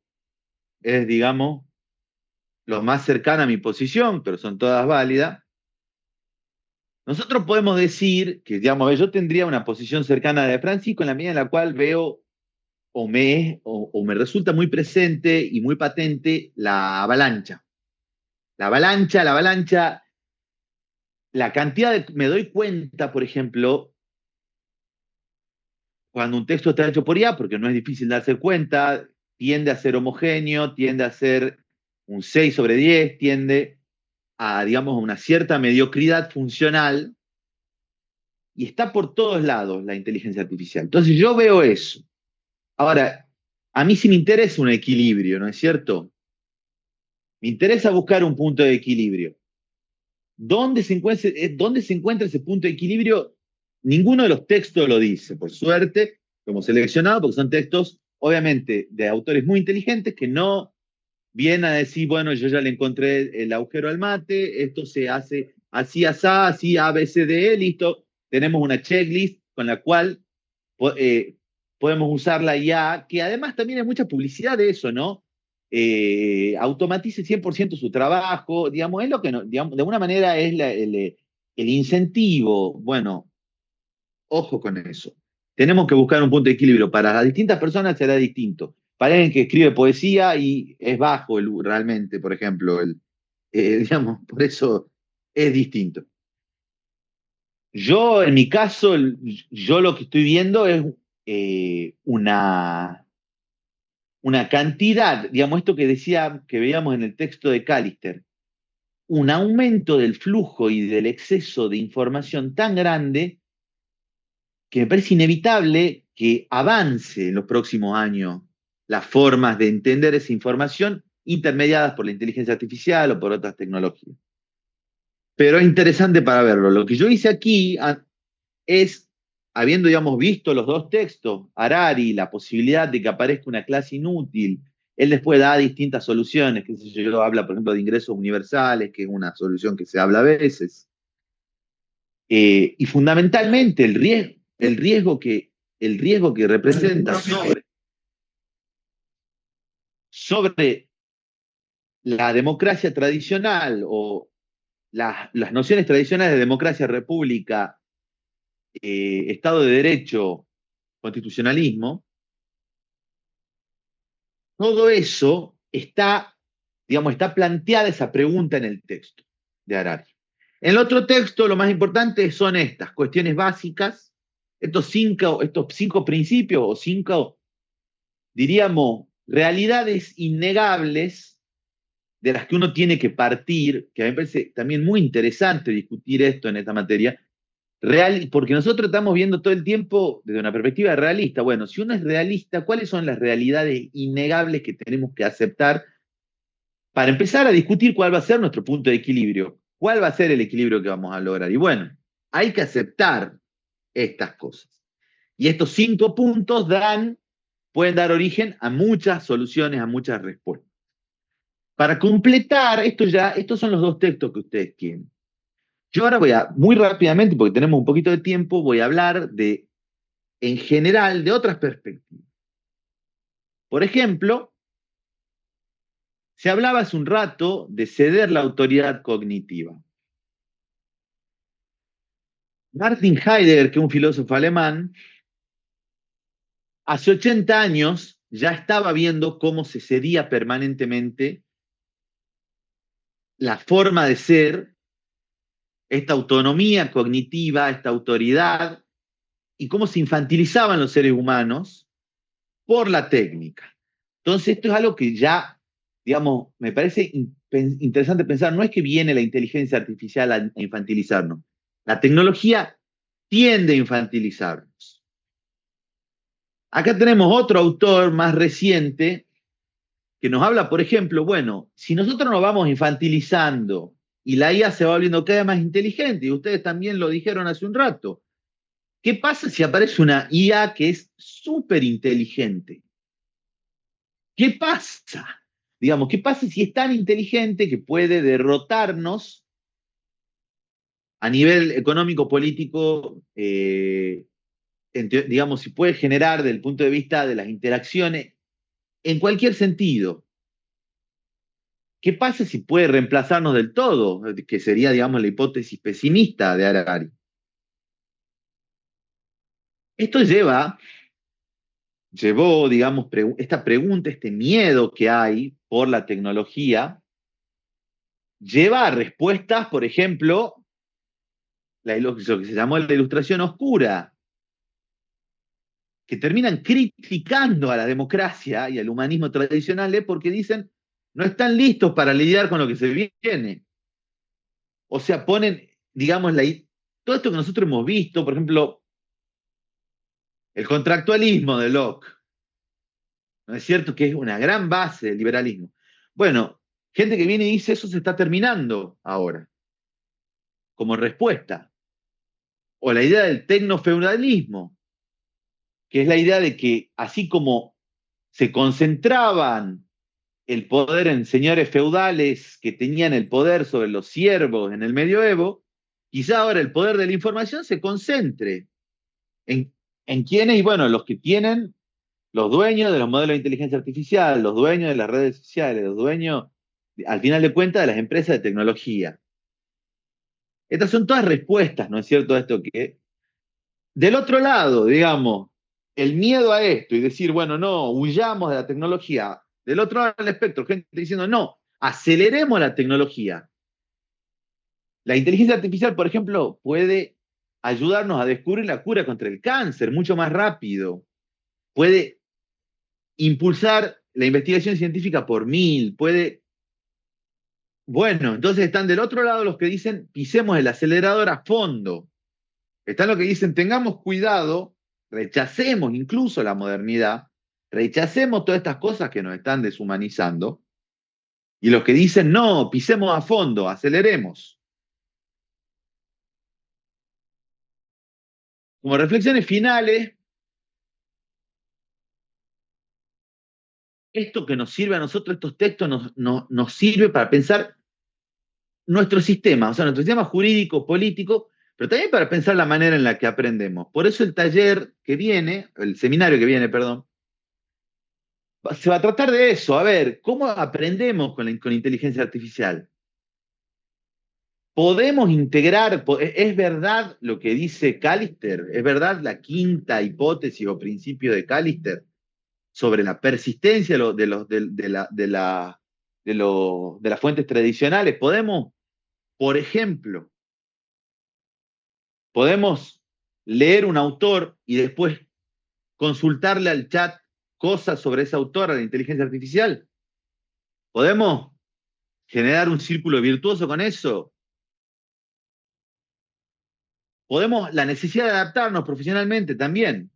es, digamos, lo más cercano a mi posición, pero son todas válidas. Nosotros podemos decir que, digamos, yo tendría una posición cercana a la de Francisco en la medida en la cual veo o me resulta muy presente y muy patente la avalancha. La avalancha, la cantidad me doy cuenta, por ejemplo, cuando un texto está hecho por IA, porque no es difícil darse cuenta, tiende a ser homogéneo, tiende a ser un 6 sobre 10, tiende a, digamos, una cierta mediocridad funcional, y está por todos lados la inteligencia artificial. Entonces yo veo eso. Ahora, a mí sí me interesa un equilibrio, ¿no es cierto? Me interesa buscar un punto de equilibrio. ¿Dónde se encuentra ese punto de equilibrio? Ninguno de los textos lo dice, por suerte, lo hemos seleccionado porque son textos, obviamente, de autores muy inteligentes que no vienen a decir, bueno, yo ya le encontré el agujero al mate, esto se hace así, así, A, B, C, D, E, listo. Tenemos una checklist con la cual podemos usarla ya, que además también hay mucha publicidad de eso, ¿no? Automatice 100% su trabajo, digamos, es lo que, digamos, de alguna manera es el incentivo. Bueno, ojo con eso. Tenemos que buscar un punto de equilibrio. Para las distintas personas será distinto. Para alguien que escribe poesía y es bajo realmente, por ejemplo, digamos, por eso es distinto. Yo, en mi caso, yo lo que estoy viendo es una cantidad, digamos, esto que decía, que veíamos en el texto de Callister, un aumento del flujo y del exceso de información tan grande que me parece inevitable que avance en los próximos años las formas de entender esa información intermediadas por la inteligencia artificial o por otras tecnologías. Pero es interesante para verlo. Lo que yo hice aquí es, habiendo, digamos, visto los dos textos, Harari, la posibilidad de que aparezca una clase inútil, él después da distintas soluciones, qué sé yo, habla, por ejemplo, de ingresos universales, que es una solución que se habla a veces. Y fundamentalmente el riesgo que representa sobre la democracia tradicional o las nociones tradicionales de democracia, república, Estado de Derecho, constitucionalismo, todo eso está, digamos, está planteada esa pregunta en el texto de Harari. En el otro texto, lo más importante son estas cuestiones básicas, estos cinco principios o cinco diríamos, realidades innegables de las que uno tiene que partir, que a mí me parece también muy interesante discutir esto en esta materia, porque nosotros estamos viendo todo el tiempo desde una perspectiva realista. Bueno, si uno es realista, ¿cuáles son las realidades innegables que tenemos que aceptar para empezar a discutir cuál va a ser nuestro punto de equilibrio? ¿Cuál va a ser el equilibrio que vamos a lograr? Y bueno, hay que aceptar estas cosas. Y estos 5 puntos pueden dar origen a muchas soluciones, a muchas respuestas. Para completar, estos son los 2 textos que ustedes tienen. Yo ahora muy rápidamente, porque tenemos un poquito de tiempo, voy a hablar en general, de otras perspectivas. Por ejemplo, se hablaba hace un rato de ceder la autoridad cognitiva. Martin Heidegger, que es un filósofo alemán, hace 80 años ya estaba viendo cómo se cedía permanentemente la forma de ser, esta autonomía cognitiva, esta autoridad, y cómo se infantilizaban los seres humanos por la técnica. Entonces, esto es algo que ya, digamos, me parece interesante pensar. No es que viene la inteligencia artificial a infantilizarnos. La tecnología tiende a infantilizarnos. Acá tenemos otro autor más reciente que nos habla, por ejemplo, bueno, si nosotros nos vamos infantilizando y la IA se va volviendo cada vez más inteligente, y ustedes también lo dijeron hace un rato, ¿qué pasa si aparece una IA que es súper inteligente? ¿Qué pasa? Digamos, ¿qué pasa si es tan inteligente que puede derrotarnos a nivel económico-político? Digamos, si puede generar, desde el punto de vista de las interacciones, en cualquier sentido. ¿Qué pasa si puede reemplazarnos del todo? Que sería, digamos, la hipótesis pesimista de Harari. Esto llevó, digamos, esta pregunta, este miedo que hay por la tecnología, lleva a respuestas, por ejemplo, lo que se llamó la ilustración oscura, que terminan criticando a la democracia y al humanismo tradicionales porque dicen no están listos para lidiar con lo que se viene. O sea, ponen, digamos, todo esto que nosotros hemos visto, por ejemplo, el contractualismo de Locke, ¿no es cierto? Que es una gran base del liberalismo. Bueno, gente que viene y dice eso se está terminando ahora, como respuesta. O la idea del tecnofeudalismo, que es la idea de que así como se concentraban el poder en señores feudales que tenían el poder sobre los siervos en el medioevo, quizá ahora el poder de la información se concentre en quienes, y bueno, los que tienen, los dueños de los modelos de inteligencia artificial, los dueños de las redes sociales, los dueños, al final de cuentas, de las empresas de tecnología. Estas son todas respuestas, ¿no es cierto?, a esto que, del otro lado, digamos, el miedo a esto y decir, bueno, no, huyamos de la tecnología. Del otro lado del espectro, gente diciendo, no, aceleremos la tecnología. La inteligencia artificial, por ejemplo, puede ayudarnos a descubrir la cura contra el cáncer mucho más rápido. Puede impulsar la investigación científica por 1000, puede... Bueno, entonces están del otro lado los que dicen, pisemos el acelerador a fondo. Están los que dicen, tengamos cuidado, rechacemos incluso la modernidad, rechacemos todas estas cosas que nos están deshumanizando, y los que dicen, no, pisemos a fondo, aceleremos. Como reflexiones finales, esto que nos sirve a nosotros, estos textos nos sirve para pensar nuestro sistema, o sea, nuestro sistema jurídico, político, pero también para pensar la manera en la que aprendemos. Por eso el taller que viene, el seminario que viene, perdón, se va a tratar de eso, a ver, ¿cómo aprendemos con inteligencia artificial? ¿Podemos integrar, es verdad lo que dice Callister, es verdad la quinta hipótesis o principio de Callister sobre la persistencia de las fuentes tradicionales? Podemos, por ejemplo, podemos leer un autor y después consultarle al chat cosas sobre esa autora, la inteligencia artificial? ¿Podemos generar un círculo virtuoso con eso? Podemos, la necesidad de adaptarnos profesionalmente también.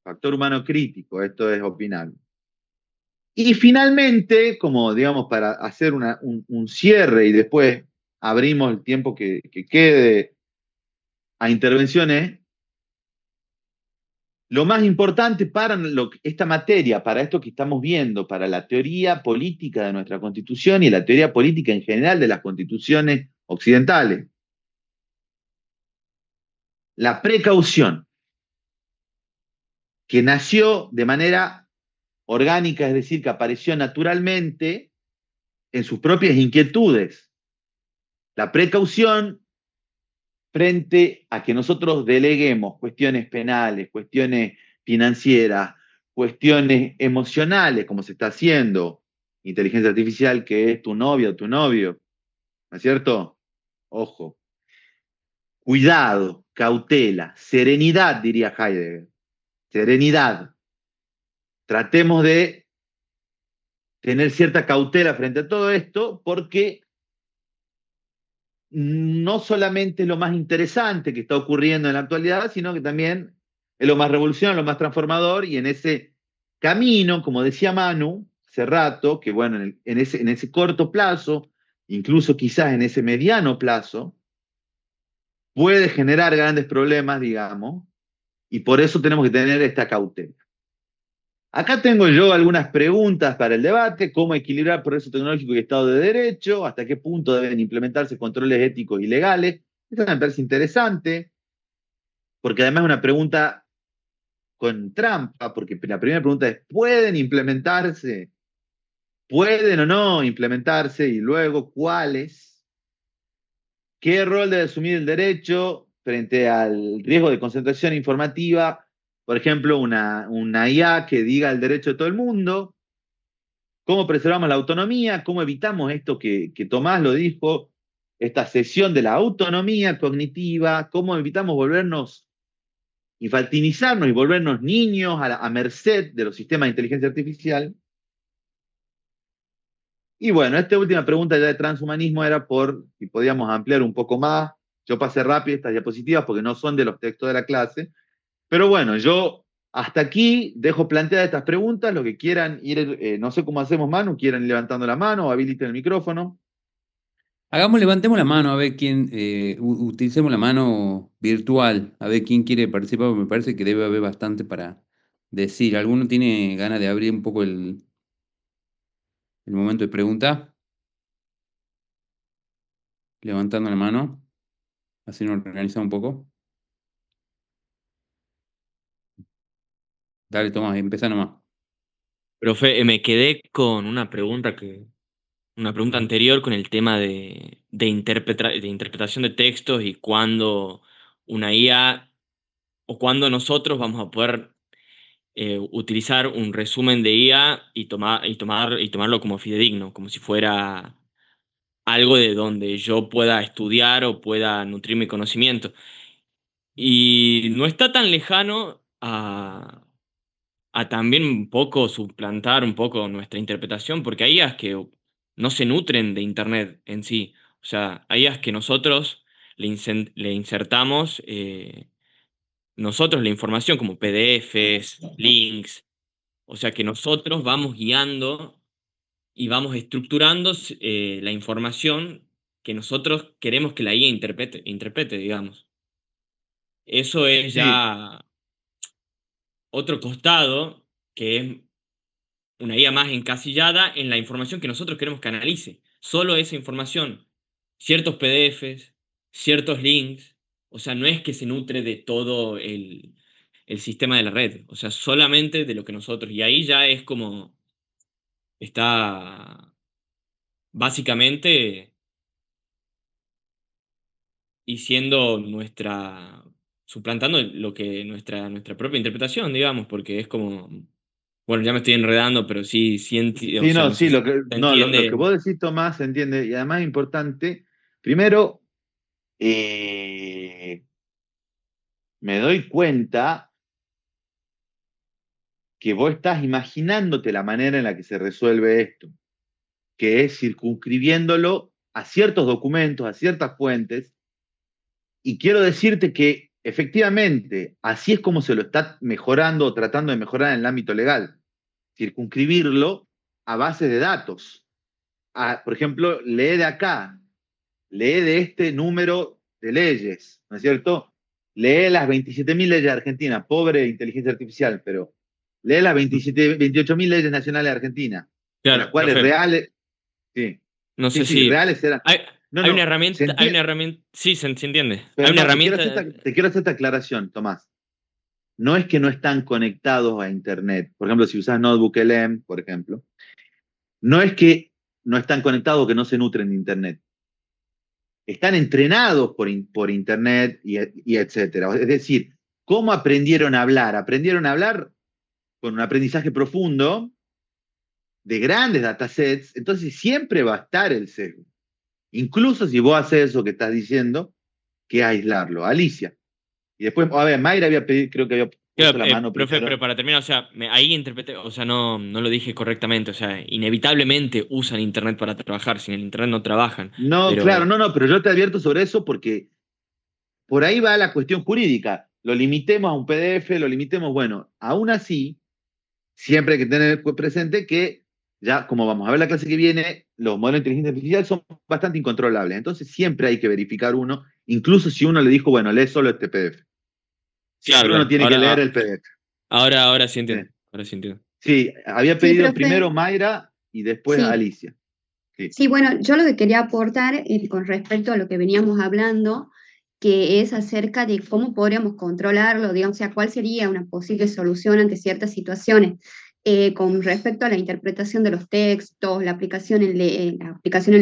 Factor humano crítico, esto es opinable. Y finalmente, como digamos, para hacer un cierre y después abrimos el tiempo que quede a intervenciones, lo más importante para esta materia, para esto que estamos viendo, para la teoría política de nuestra Constitución y la teoría política en general de las constituciones occidentales, la precaución, que nació de manera orgánica, es decir, que apareció naturalmente en sus propias inquietudes. La precaución frente a que nosotros deleguemos cuestiones penales, cuestiones financieras, cuestiones emocionales, como se está haciendo, inteligencia artificial, que es tu novia o tu novio, ¿no es cierto? Ojo. Cuidado, cautela, serenidad, diría Heidegger. Serenidad. Tratemos de tener cierta cautela frente a todo esto, porque no solamente es lo más interesante que está ocurriendo en la actualidad, sino que también es lo más revolucionario, lo más transformador, y en ese camino, como decía Manu hace rato, que bueno, en ese corto plazo, incluso quizás en ese mediano plazo, puede generar grandes problemas, digamos, y por eso tenemos que tener esta cautela. Acá tengo yo algunas preguntas para el debate: cómo equilibrar progreso tecnológico y Estado de Derecho, hasta qué punto deben implementarse controles éticos y legales. Esto me parece interesante, porque además es una pregunta con trampa, porque la primera pregunta es: ¿pueden implementarse? ¿Pueden o no implementarse? Y luego, ¿cuáles? ¿Qué rol debe asumir el derecho frente al riesgo de concentración informativa? Por ejemplo, una IA que diga el derecho de todo el mundo. ¿Cómo preservamos la autonomía? ¿Cómo evitamos esto que Tomás lo dijo, esta cesión de la autonomía cognitiva? ¿Cómo evitamos infantilizarnos y volvernos niños a merced de los sistemas de inteligencia artificial? Y bueno, esta última pregunta ya de transhumanismo era por si podíamos ampliar un poco más. Yo pasé rápido estas diapositivas porque no son de los textos de la clase. Pero bueno, yo hasta aquí dejo planteadas estas preguntas. Los que quieran ir, no sé cómo hacemos, Manu, quieran ir levantando la mano o habiliten el micrófono. Levantemos la mano a ver quién, utilicemos la mano virtual, a ver quién quiere participar, porque me parece que debe haber bastante para decir. ¿Alguno tiene ganas de abrir un poco el momento de pregunta? Levantando la mano, así nos organizamos un poco. Dale, Tomás, empezá nomás. Profe, me quedé con una pregunta anterior con el tema de interpretación de textos y cuándo una IA o cuándo nosotros vamos a poder utilizar un resumen de IA y tomarlo como fidedigno, como si fuera algo de donde yo pueda estudiar o pueda nutrir mi conocimiento. Y no está tan lejano a también un poco suplantar un poco nuestra interpretación, porque hay IAs que no se nutren de Internet en sí. O sea, hay IAs que nosotros le insertamos nosotros la información como PDFs, links. O sea que nosotros vamos guiando y vamos estructurando la información que nosotros queremos que la IA interprete, digamos. Eso es Sí, ya otro costado, que es una IA más encasillada en la información que nosotros queremos que analice. Solo esa información, ciertos PDFs, ciertos links, o sea, no es que se nutre de todo el sistema de la red, o sea, solamente de lo que nosotros, y ahí ya es como está básicamente y siendo suplantando lo que nuestra propia interpretación, digamos, porque es como, bueno, ya me estoy enredando, pero sí, o sí, sea, no, no sé sí, si se lo que entiende. vos decís, Tomás, se entiende, y además es importante. Primero, me doy cuenta que vos estás imaginándote la manera en la que se resuelve esto, que es circunscribiéndolo a ciertos documentos, a ciertas fuentes, y quiero decirte que efectivamente así es como se lo está mejorando o tratando de mejorar en el ámbito legal, circunscribirlo a base de datos. Por ejemplo, lee de acá, lee de este número de leyes, ¿no es cierto? Lee las 27.000 leyes de Argentina, pobre inteligencia artificial, pero lee las 28.000 leyes nacionales de Argentina, de las Claro, cuales profe, reales, sí, no sí, sé sí, si reales eran. hay, No, hay una no, herramienta, sí, se entiende. Hay pero una no, herramienta, te quiero hacer esta aclaración, Tomás. No es que no están conectados a Internet. Por ejemplo, si usas Notebook LM, por ejemplo, no es que no están conectados o que no se nutren de Internet. Están entrenados por Internet y etcétera. Es decir, ¿cómo aprendieron a hablar? Aprendieron a hablar con un aprendizaje profundo de grandes datasets, entonces siempre va a estar el sesgo. Incluso si vos haces eso que estás diciendo, que aislarlo. Alicia. Y después, a ver, Mayra había pedido, creo que había puesto claro, la mano profe, primero. pero para terminar, o sea, ahí interpreté, o sea, no lo dije correctamente, o sea, inevitablemente usan internet para trabajar, sin el internet no trabajan, No, claro, pero no, pero yo te advierto sobre eso porque por ahí va la cuestión jurídica. Lo limitemos a un PDF, lo limitemos, bueno, aún así, siempre hay que tener presente que ya, como vamos a ver la clase que viene, los modelos de inteligencia artificial son bastante incontrolables. Entonces siempre hay que verificar uno, incluso si uno le dijo, bueno, lee solo este PDF. claro, Siempre uno claro, tiene que leer el PDF. ahora sí Sí, entiendo, ahora sí entiendo. sí, había Sí, pedido profe. primero Mayra y después Sí, Alicia. Sí. sí, bueno, yo lo que quería aportar con respecto a lo que veníamos hablando, que es acerca de cómo podríamos controlarlo, digamos, o sea, cuál sería una posible solución ante ciertas situaciones. Con respecto a la interpretación de los textos, la aplicación en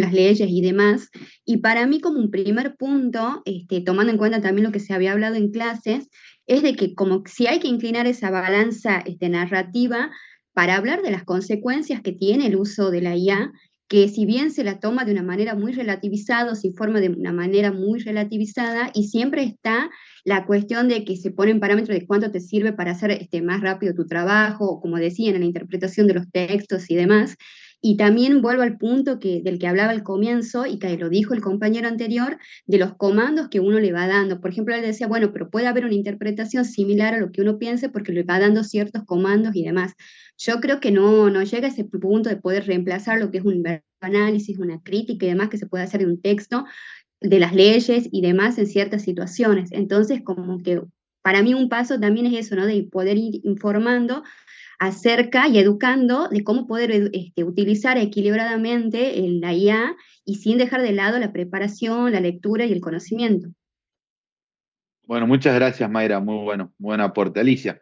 las leyes y demás. Y para mí, como un primer punto, tomando en cuenta también lo que se había hablado en clases, es de que como si hay que inclinar esa balanza narrativa para hablar de las consecuencias que tiene el uso de la IA, que si bien se la toma de una manera muy relativizada, se informa de una manera muy relativizada, y siempre está la cuestión de que se ponen parámetros de cuánto te sirve para hacer más rápido tu trabajo, o como decían, en la interpretación de los textos y demás. Y también vuelvo al punto del que hablaba al comienzo y que lo dijo el compañero anterior, de los comandos que uno le va dando. Por ejemplo, él decía, bueno, pero puede haber una interpretación similar a lo que uno piense porque le va dando ciertos comandos y demás. Yo creo que no llega a ese punto de poder reemplazar lo que es un análisis, una crítica y demás que se puede hacer de un texto, de las leyes y demás en ciertas situaciones. Entonces, como que para mí un paso también es eso, ¿no? De poder ir informando acerca y educando de cómo poder utilizar equilibradamente la IA y sin dejar de lado la preparación, la lectura y el conocimiento. Bueno, muchas gracias, Mayra. Muy bueno, buen aporte. Alicia.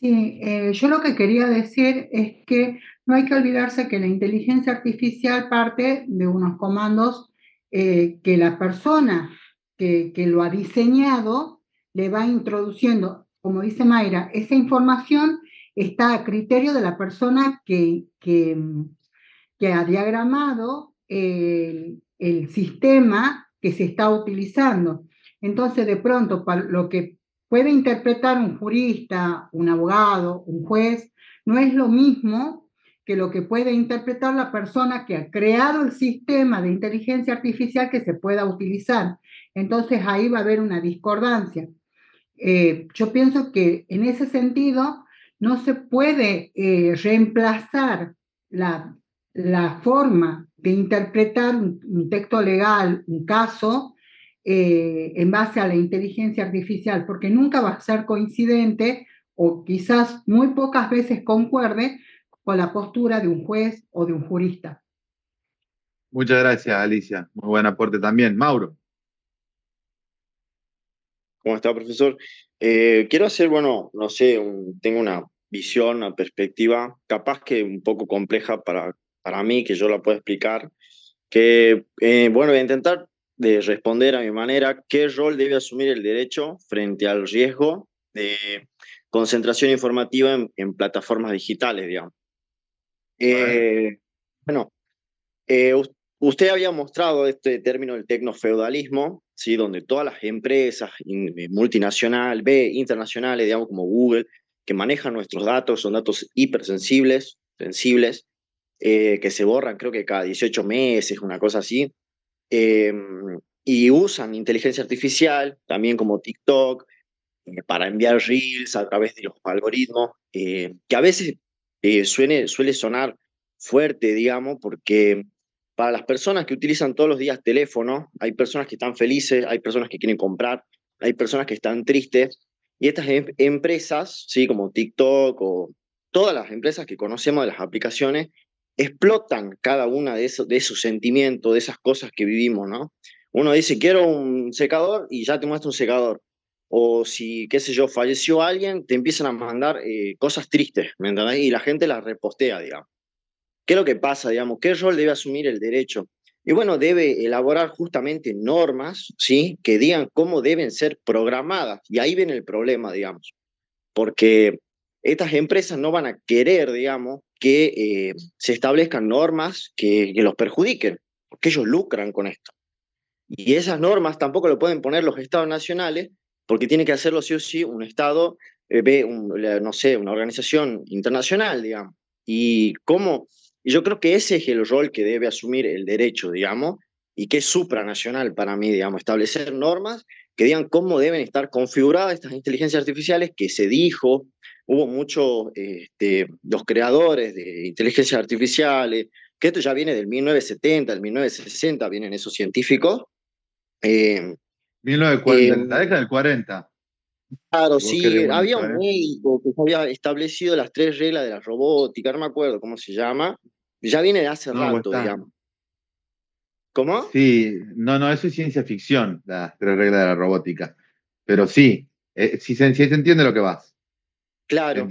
Sí, yo lo que quería decir es que no hay que olvidarse que la inteligencia artificial parte de unos comandos que la persona que lo ha diseñado le va introduciendo. Como dice Mayra, esa información está a criterio de la persona que ha diagramado el sistema que se está utilizando. Entonces, de pronto, para lo que puede interpretar un jurista, un abogado, un juez, no es lo mismo que lo que puede interpretar la persona que ha creado el sistema de inteligencia artificial que se pueda utilizar. Entonces ahí va a haber una discordancia. Yo pienso que en ese sentido no se puede reemplazar la forma de interpretar un texto legal, un caso, en base a la inteligencia artificial, porque nunca va a ser coincidente o quizás muy pocas veces concuerde con la postura de un juez o de un jurista. Muchas gracias, Alicia. Muy buen aporte también. Mauro. ¿Cómo está, profesor? Quiero hacer, bueno, no sé, tengo una visión, una perspectiva, capaz que un poco compleja para mí, que yo la puedo explicar, que, bueno, voy a intentar de responder a mi manera qué rol debe asumir el derecho frente al riesgo de concentración informativa en plataformas digitales, digamos. Bueno, usted había mostrado este término del tecnofeudalismo, ¿sí? Donde todas las empresas multinacionales, internacionales, digamos como Google, que manejan nuestros datos, son datos hipersensibles, sensibles, que se borran creo que cada 18 meses, una cosa así, eh, y usan inteligencia artificial, también como TikTok, para enviar reels a través de los algoritmos, que a veces suele sonar fuerte, digamos, porque para las personas que utilizan todos los días teléfono, hay personas que están felices, hay personas que quieren comprar, hay personas que están tristes, y estas empresas, ¿sí? Como TikTok o todas las empresas que conocemos de las aplicaciones, explotan cada una de esos sentimientos, de esas cosas que vivimos, ¿no? Uno dice, quiero un secador y ya te muestra un secador. O si, qué sé yo, falleció alguien, te empiezan a mandar cosas tristes, ¿me entendés? Y la gente las repostea, digamos. ¿Qué es lo que pasa, digamos? ¿Qué rol debe asumir el derecho? Y bueno, debe elaborar justamente normas, ¿sí? Que digan cómo deben ser programadas. Y ahí viene el problema, digamos. Porque estas empresas no van a querer, digamos, que se establezcan normas que los perjudiquen, porque ellos lucran con esto. Y esas normas tampoco lo pueden poner los estados nacionales, porque tiene que hacerlo sí o sí un estado, no sé, una organización internacional, digamos. Y cómo, y yo creo que ese es el rol que debe asumir el derecho, digamos, y que es supranacional para mí, digamos, establecer normas que digan cómo deben estar configuradas estas inteligencias artificiales, que se dijo, hubo muchos, los creadores de inteligencias artificiales, que esto ya viene del 1970, del 1960, vienen esos científicos, eh, 1940, eh, la década del 40. claro, Si vos querés sí, buena había un historia. médico que había establecido las 3 reglas de la robótica, no me acuerdo cómo se llama, ya viene de hace No, vos rato, está. digamos. ¿Cómo? Sí, no, eso es ciencia ficción, las 3 reglas de la robótica. Pero sí, sí se entiende lo que vas. Claro.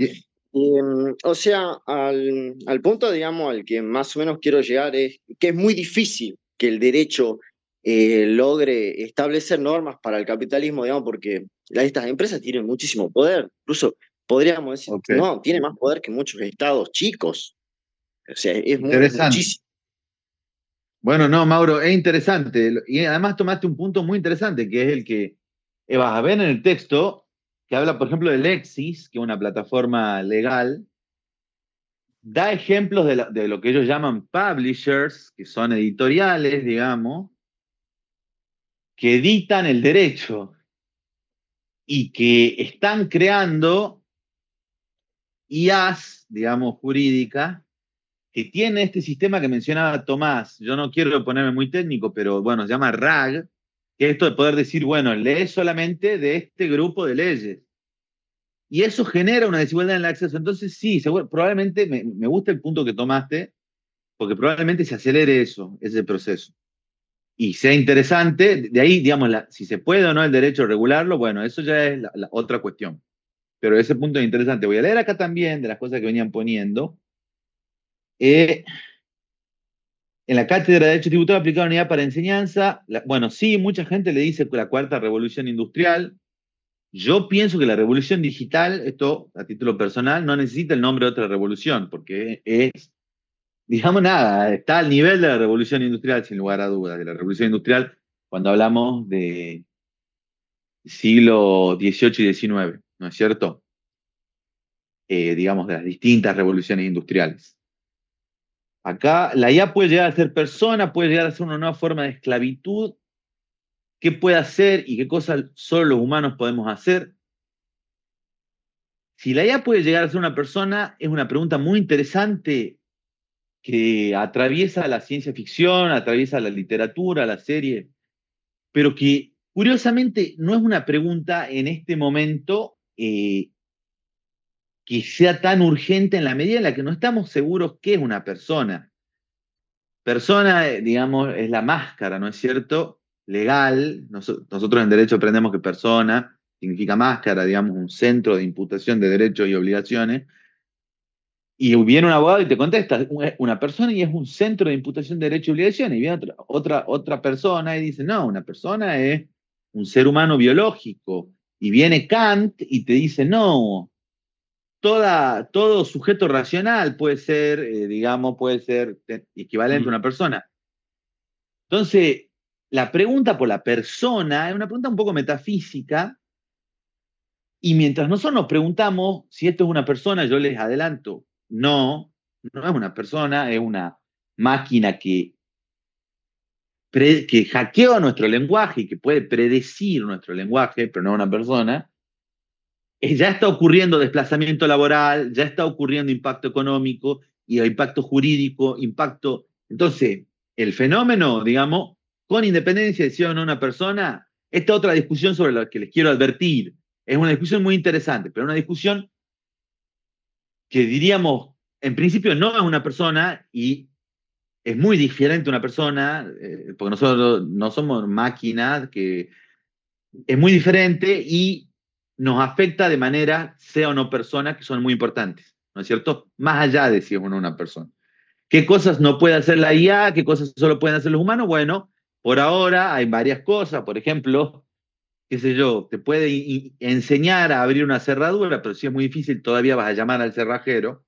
O sea, al punto, digamos, al que más o menos quiero llegar es que es muy difícil que el derecho logre establecer normas para el capitalismo, digamos, porque estas empresas tienen muchísimo poder. Incluso podríamos decir, Ok. no, tiene más poder que muchos estados chicos. O sea, es Interesante. muchísimo. Bueno, no, Mauro, es interesante. Y además tomaste un punto muy interesante, que es el que vas a ver en el texto, que habla, por ejemplo, de Lexis, que es una plataforma legal, da ejemplos de lo que ellos llaman publishers, que son editoriales, digamos, que editan el derecho y que están creando IAs, digamos, jurídicas, que tiene este sistema que mencionaba Tomás. Yo no quiero ponerme muy técnico, pero bueno, se llama RAG, que es esto de poder decir, bueno, lee solamente de este grupo de leyes. Y eso genera una desigualdad en el acceso. Entonces, sí, probablemente me gusta el punto que tomaste, porque probablemente se acelere eso, ese proceso. Y sea interesante, de ahí, digamos, si se puede o no el derecho a regularlo, bueno, eso ya es la otra cuestión. Pero ese punto es interesante. Voy a leer acá también de las cosas que venían poniendo. En la cátedra de Derecho Tributario aplicado a unidad para enseñanza, bueno, sí, mucha gente le dice que la cuarta revolución industrial. Yo pienso que la revolución digital, esto a título personal, no necesita el nombre de otra revolución, porque es, digamos, nada, está al nivel de la revolución industrial, sin lugar a dudas, de la revolución industrial, cuando hablamos de siglo XVIII y XIX, ¿no es cierto? Digamos, de las distintas revoluciones industriales. Acá la IA puede llegar a ser persona, puede llegar a ser una nueva forma de esclavitud. ¿Qué puede hacer y qué cosas solo los humanos podemos hacer? Si la IA puede llegar a ser una persona, es una pregunta muy interesante que atraviesa la ciencia ficción, atraviesa la literatura, la serie, pero que curiosamente no es una pregunta en este momento que sea tan urgente en la medida en la que no estamos seguros qué es una persona. Persona, digamos, es la máscara, ¿no es cierto? Legal. Nosotros en derecho aprendemos que persona significa máscara, digamos, un centro de imputación de derechos y obligaciones. Y viene un abogado y te contesta, es una persona y es un centro de imputación de derechos y obligaciones. Y viene otra persona y dice, no, una persona es un ser humano biológico. Y viene Kant y te dice, no, todo sujeto racional puede ser, digamos, puede ser equivalente a una persona. Entonces, la pregunta por la persona es una pregunta un poco metafísica Y mientras nosotros nos preguntamos si esto es una persona, yo les adelanto, no es una persona, es una máquina que hackeó nuestro lenguaje y que puede predecir nuestro lenguaje, pero no es una persona. Ya está ocurriendo desplazamiento laboral, ya está ocurriendo impacto económico y impacto jurídico, impacto... Entonces, el fenómeno, digamos, con independencia de si o no una persona, esta otra discusión sobre la que les quiero advertir, es una discusión muy interesante, pero una discusión que diríamos, en principio no es una persona y es muy diferente una persona, porque nosotros no somos máquinas, que es muy diferente y nos afecta de manera, sea o no persona, que son muy importantes, ¿no es cierto? Más allá de si es o no una persona. ¿Qué cosas no puede hacer la IA? ¿Qué cosas solo pueden hacer los humanos? Bueno, por ahora hay varias cosas, por ejemplo, qué sé yo, te puede enseñar a abrir una cerradura, pero si es muy difícil todavía vas a llamar al cerrajero.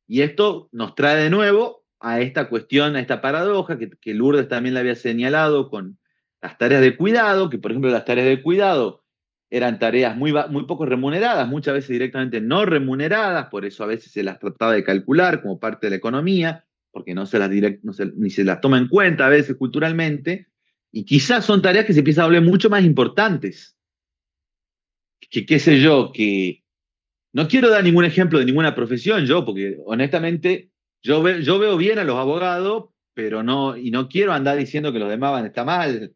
Y esto nos trae de nuevo a esta cuestión, a esta paradoja que Lourdes también la había señalado con las tareas de cuidado, que por ejemplo las tareas de cuidado eran tareas muy poco remuneradas, muchas veces directamente no remuneradas, por eso a veces se las trataba de calcular como parte de la economía, porque ni se las toma en cuenta a veces culturalmente, y quizás son tareas que se empiezan a volver mucho más importantes, que qué sé yo, que no quiero dar ningún ejemplo de ninguna profesión yo, porque honestamente yo veo bien a los abogados, pero no quiero andar diciendo que los demás está mal.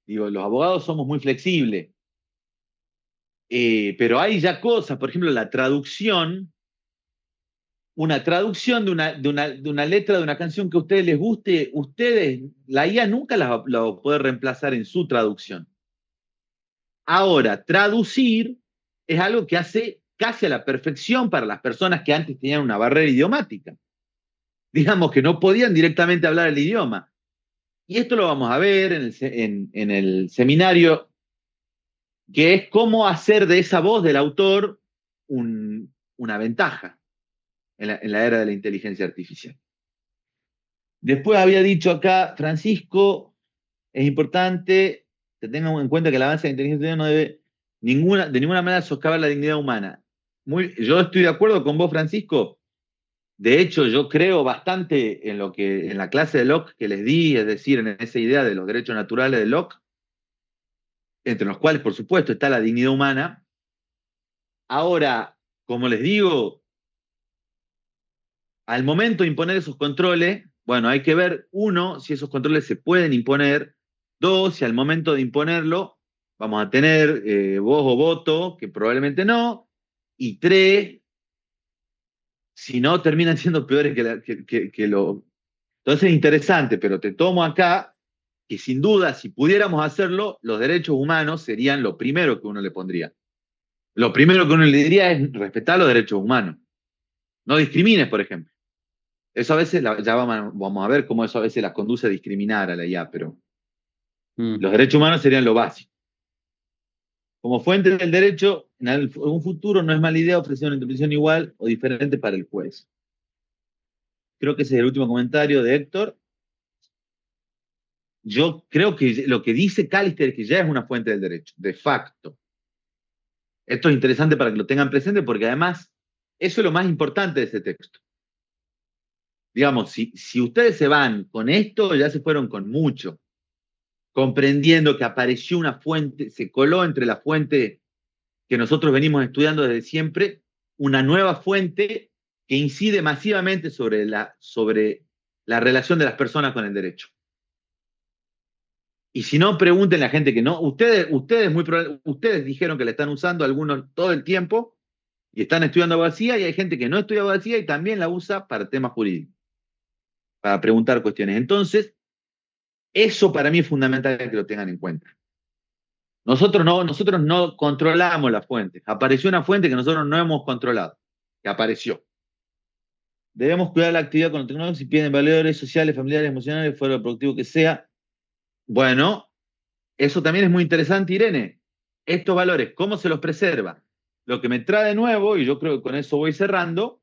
Digo, los abogados somos muy flexibles. Pero hay ya cosas, por ejemplo, la traducción, una traducción de una letra de una canción que a ustedes les guste, la IA nunca la puede reemplazar en su traducción. Ahora, traducir es algo que hace casi a la perfección para las personas que antes tenían una barrera idiomática. Digamos que no podían directamente hablar el idioma. Y esto lo vamos a ver en el seminario, que es cómo hacer de esa voz del autor una ventaja en la era de la inteligencia artificial. Después había dicho acá, Francisco, es importante que tengan en cuenta que el avance de la inteligencia artificial no debe de ninguna manera soscavar la dignidad humana. Yo estoy de acuerdo con vos, Francisco. De hecho, yo creo bastante en la clase de Locke que les di, es decir, en esa idea de los derechos naturales de Locke, entre los cuales, por supuesto, está la dignidad humana. Ahora, como les digo, al momento de imponer esos controles, bueno, hay que ver, uno, si esos controles se pueden imponer, dos, si al momento de imponerlo vamos a tener voz o voto, que probablemente no, y tres, si no, terminan siendo peores que lo... Entonces es interesante, pero te tomo acá que sin duda, si pudiéramos hacerlo, los derechos humanos serían lo primero que uno le pondría. Lo primero que uno le diría es respetar los derechos humanos. No discrimines, por ejemplo. Eso a veces, ya vamos a ver cómo eso a veces las conduce a discriminar a la IA, pero los derechos humanos serían lo básico. Como fuente del derecho, en un futuro no es mala idea ofrecer una interpretación igual o diferente para el juez. Creo que ese es el último comentario de Héctor. Yo creo que lo que dice Callister es que ya es una fuente del derecho, de facto. Esto es interesante para que lo tengan presente porque además eso es lo más importante de ese texto. Digamos, si ustedes se van con esto, ya se fueron con mucho, comprendiendo que apareció una fuente, se coló entre la fuente que nosotros venimos estudiando desde siempre, una nueva fuente que incide masivamente sobre la relación de las personas con el derecho. Y si no, pregúntenle a la gente que no. Ustedes dijeron que la están usando algunos todo el tiempo y están estudiando abogacía, y hay gente que no estudia abogacía y también la usa para temas jurídicos, para preguntar cuestiones. Entonces, eso para mí es fundamental que lo tengan en cuenta. Nosotros no controlamos las fuentes. Apareció una fuente que nosotros no hemos controlado, que apareció. Debemos cuidar la actividad con los tecnólogos si piden valores sociales, familiares, emocionales, fuera lo productivo que sea. Bueno, eso también es muy interesante, Irene. Estos valores, ¿cómo se los preserva? Lo que me trae de nuevo, y yo creo que con eso voy cerrando,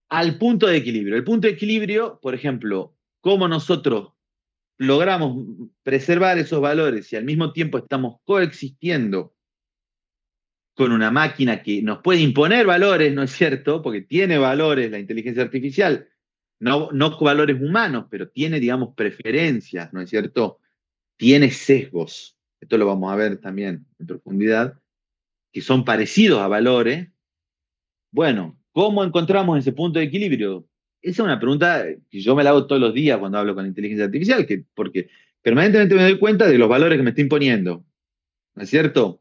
al punto de equilibrio. El punto de equilibrio, por ejemplo, cómo nosotros logramos preservar esos valores y al mismo tiempo estamos coexistiendo con una máquina que nos puede imponer valores, ¿no es cierto? Porque tiene valores la inteligencia artificial, no valores humanos, pero tiene, digamos, preferencias, ¿no es cierto? Tiene sesgos, esto lo vamos a ver también en profundidad, que son parecidos a valores. Bueno, ¿cómo encontramos ese punto de equilibrio? Esa es una pregunta que yo me la hago todos los días cuando hablo con inteligencia artificial, porque permanentemente me doy cuenta de los valores que me está imponiendo, ¿no es cierto?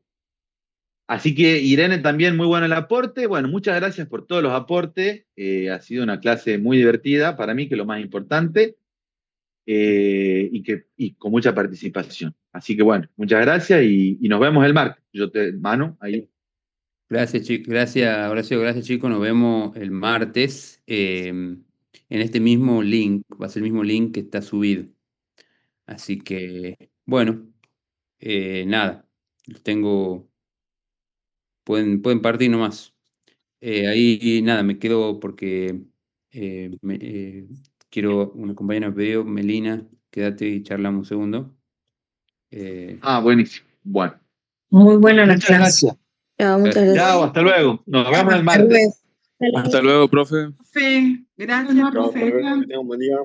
Así que Irene también muy bueno el aporte. Bueno, muchas gracias por todos los aportes. Ha sido una clase muy divertida para mí, que es lo más importante, y con mucha participación. Así que bueno, muchas gracias y nos vemos el martes. Manu, ahí. Gracias, gracias, Horacio, gracias, chicos. Nos vemos el martes en este mismo link. Va a ser el mismo link que está subido. Así que, bueno, nada, los tengo. Pueden partir nomás. Ahí nada, me quedo porque quiero, una compañera me pidió, Melina, quédate y charlamos un segundo. Buenísimo. Bueno. Muy buena la Muchas clase. gracias. Muchas gracias. Chao, hasta luego. Nos vemos el martes. Hasta luego, profe. Profe, gracias, profe. Que tengan un buen día.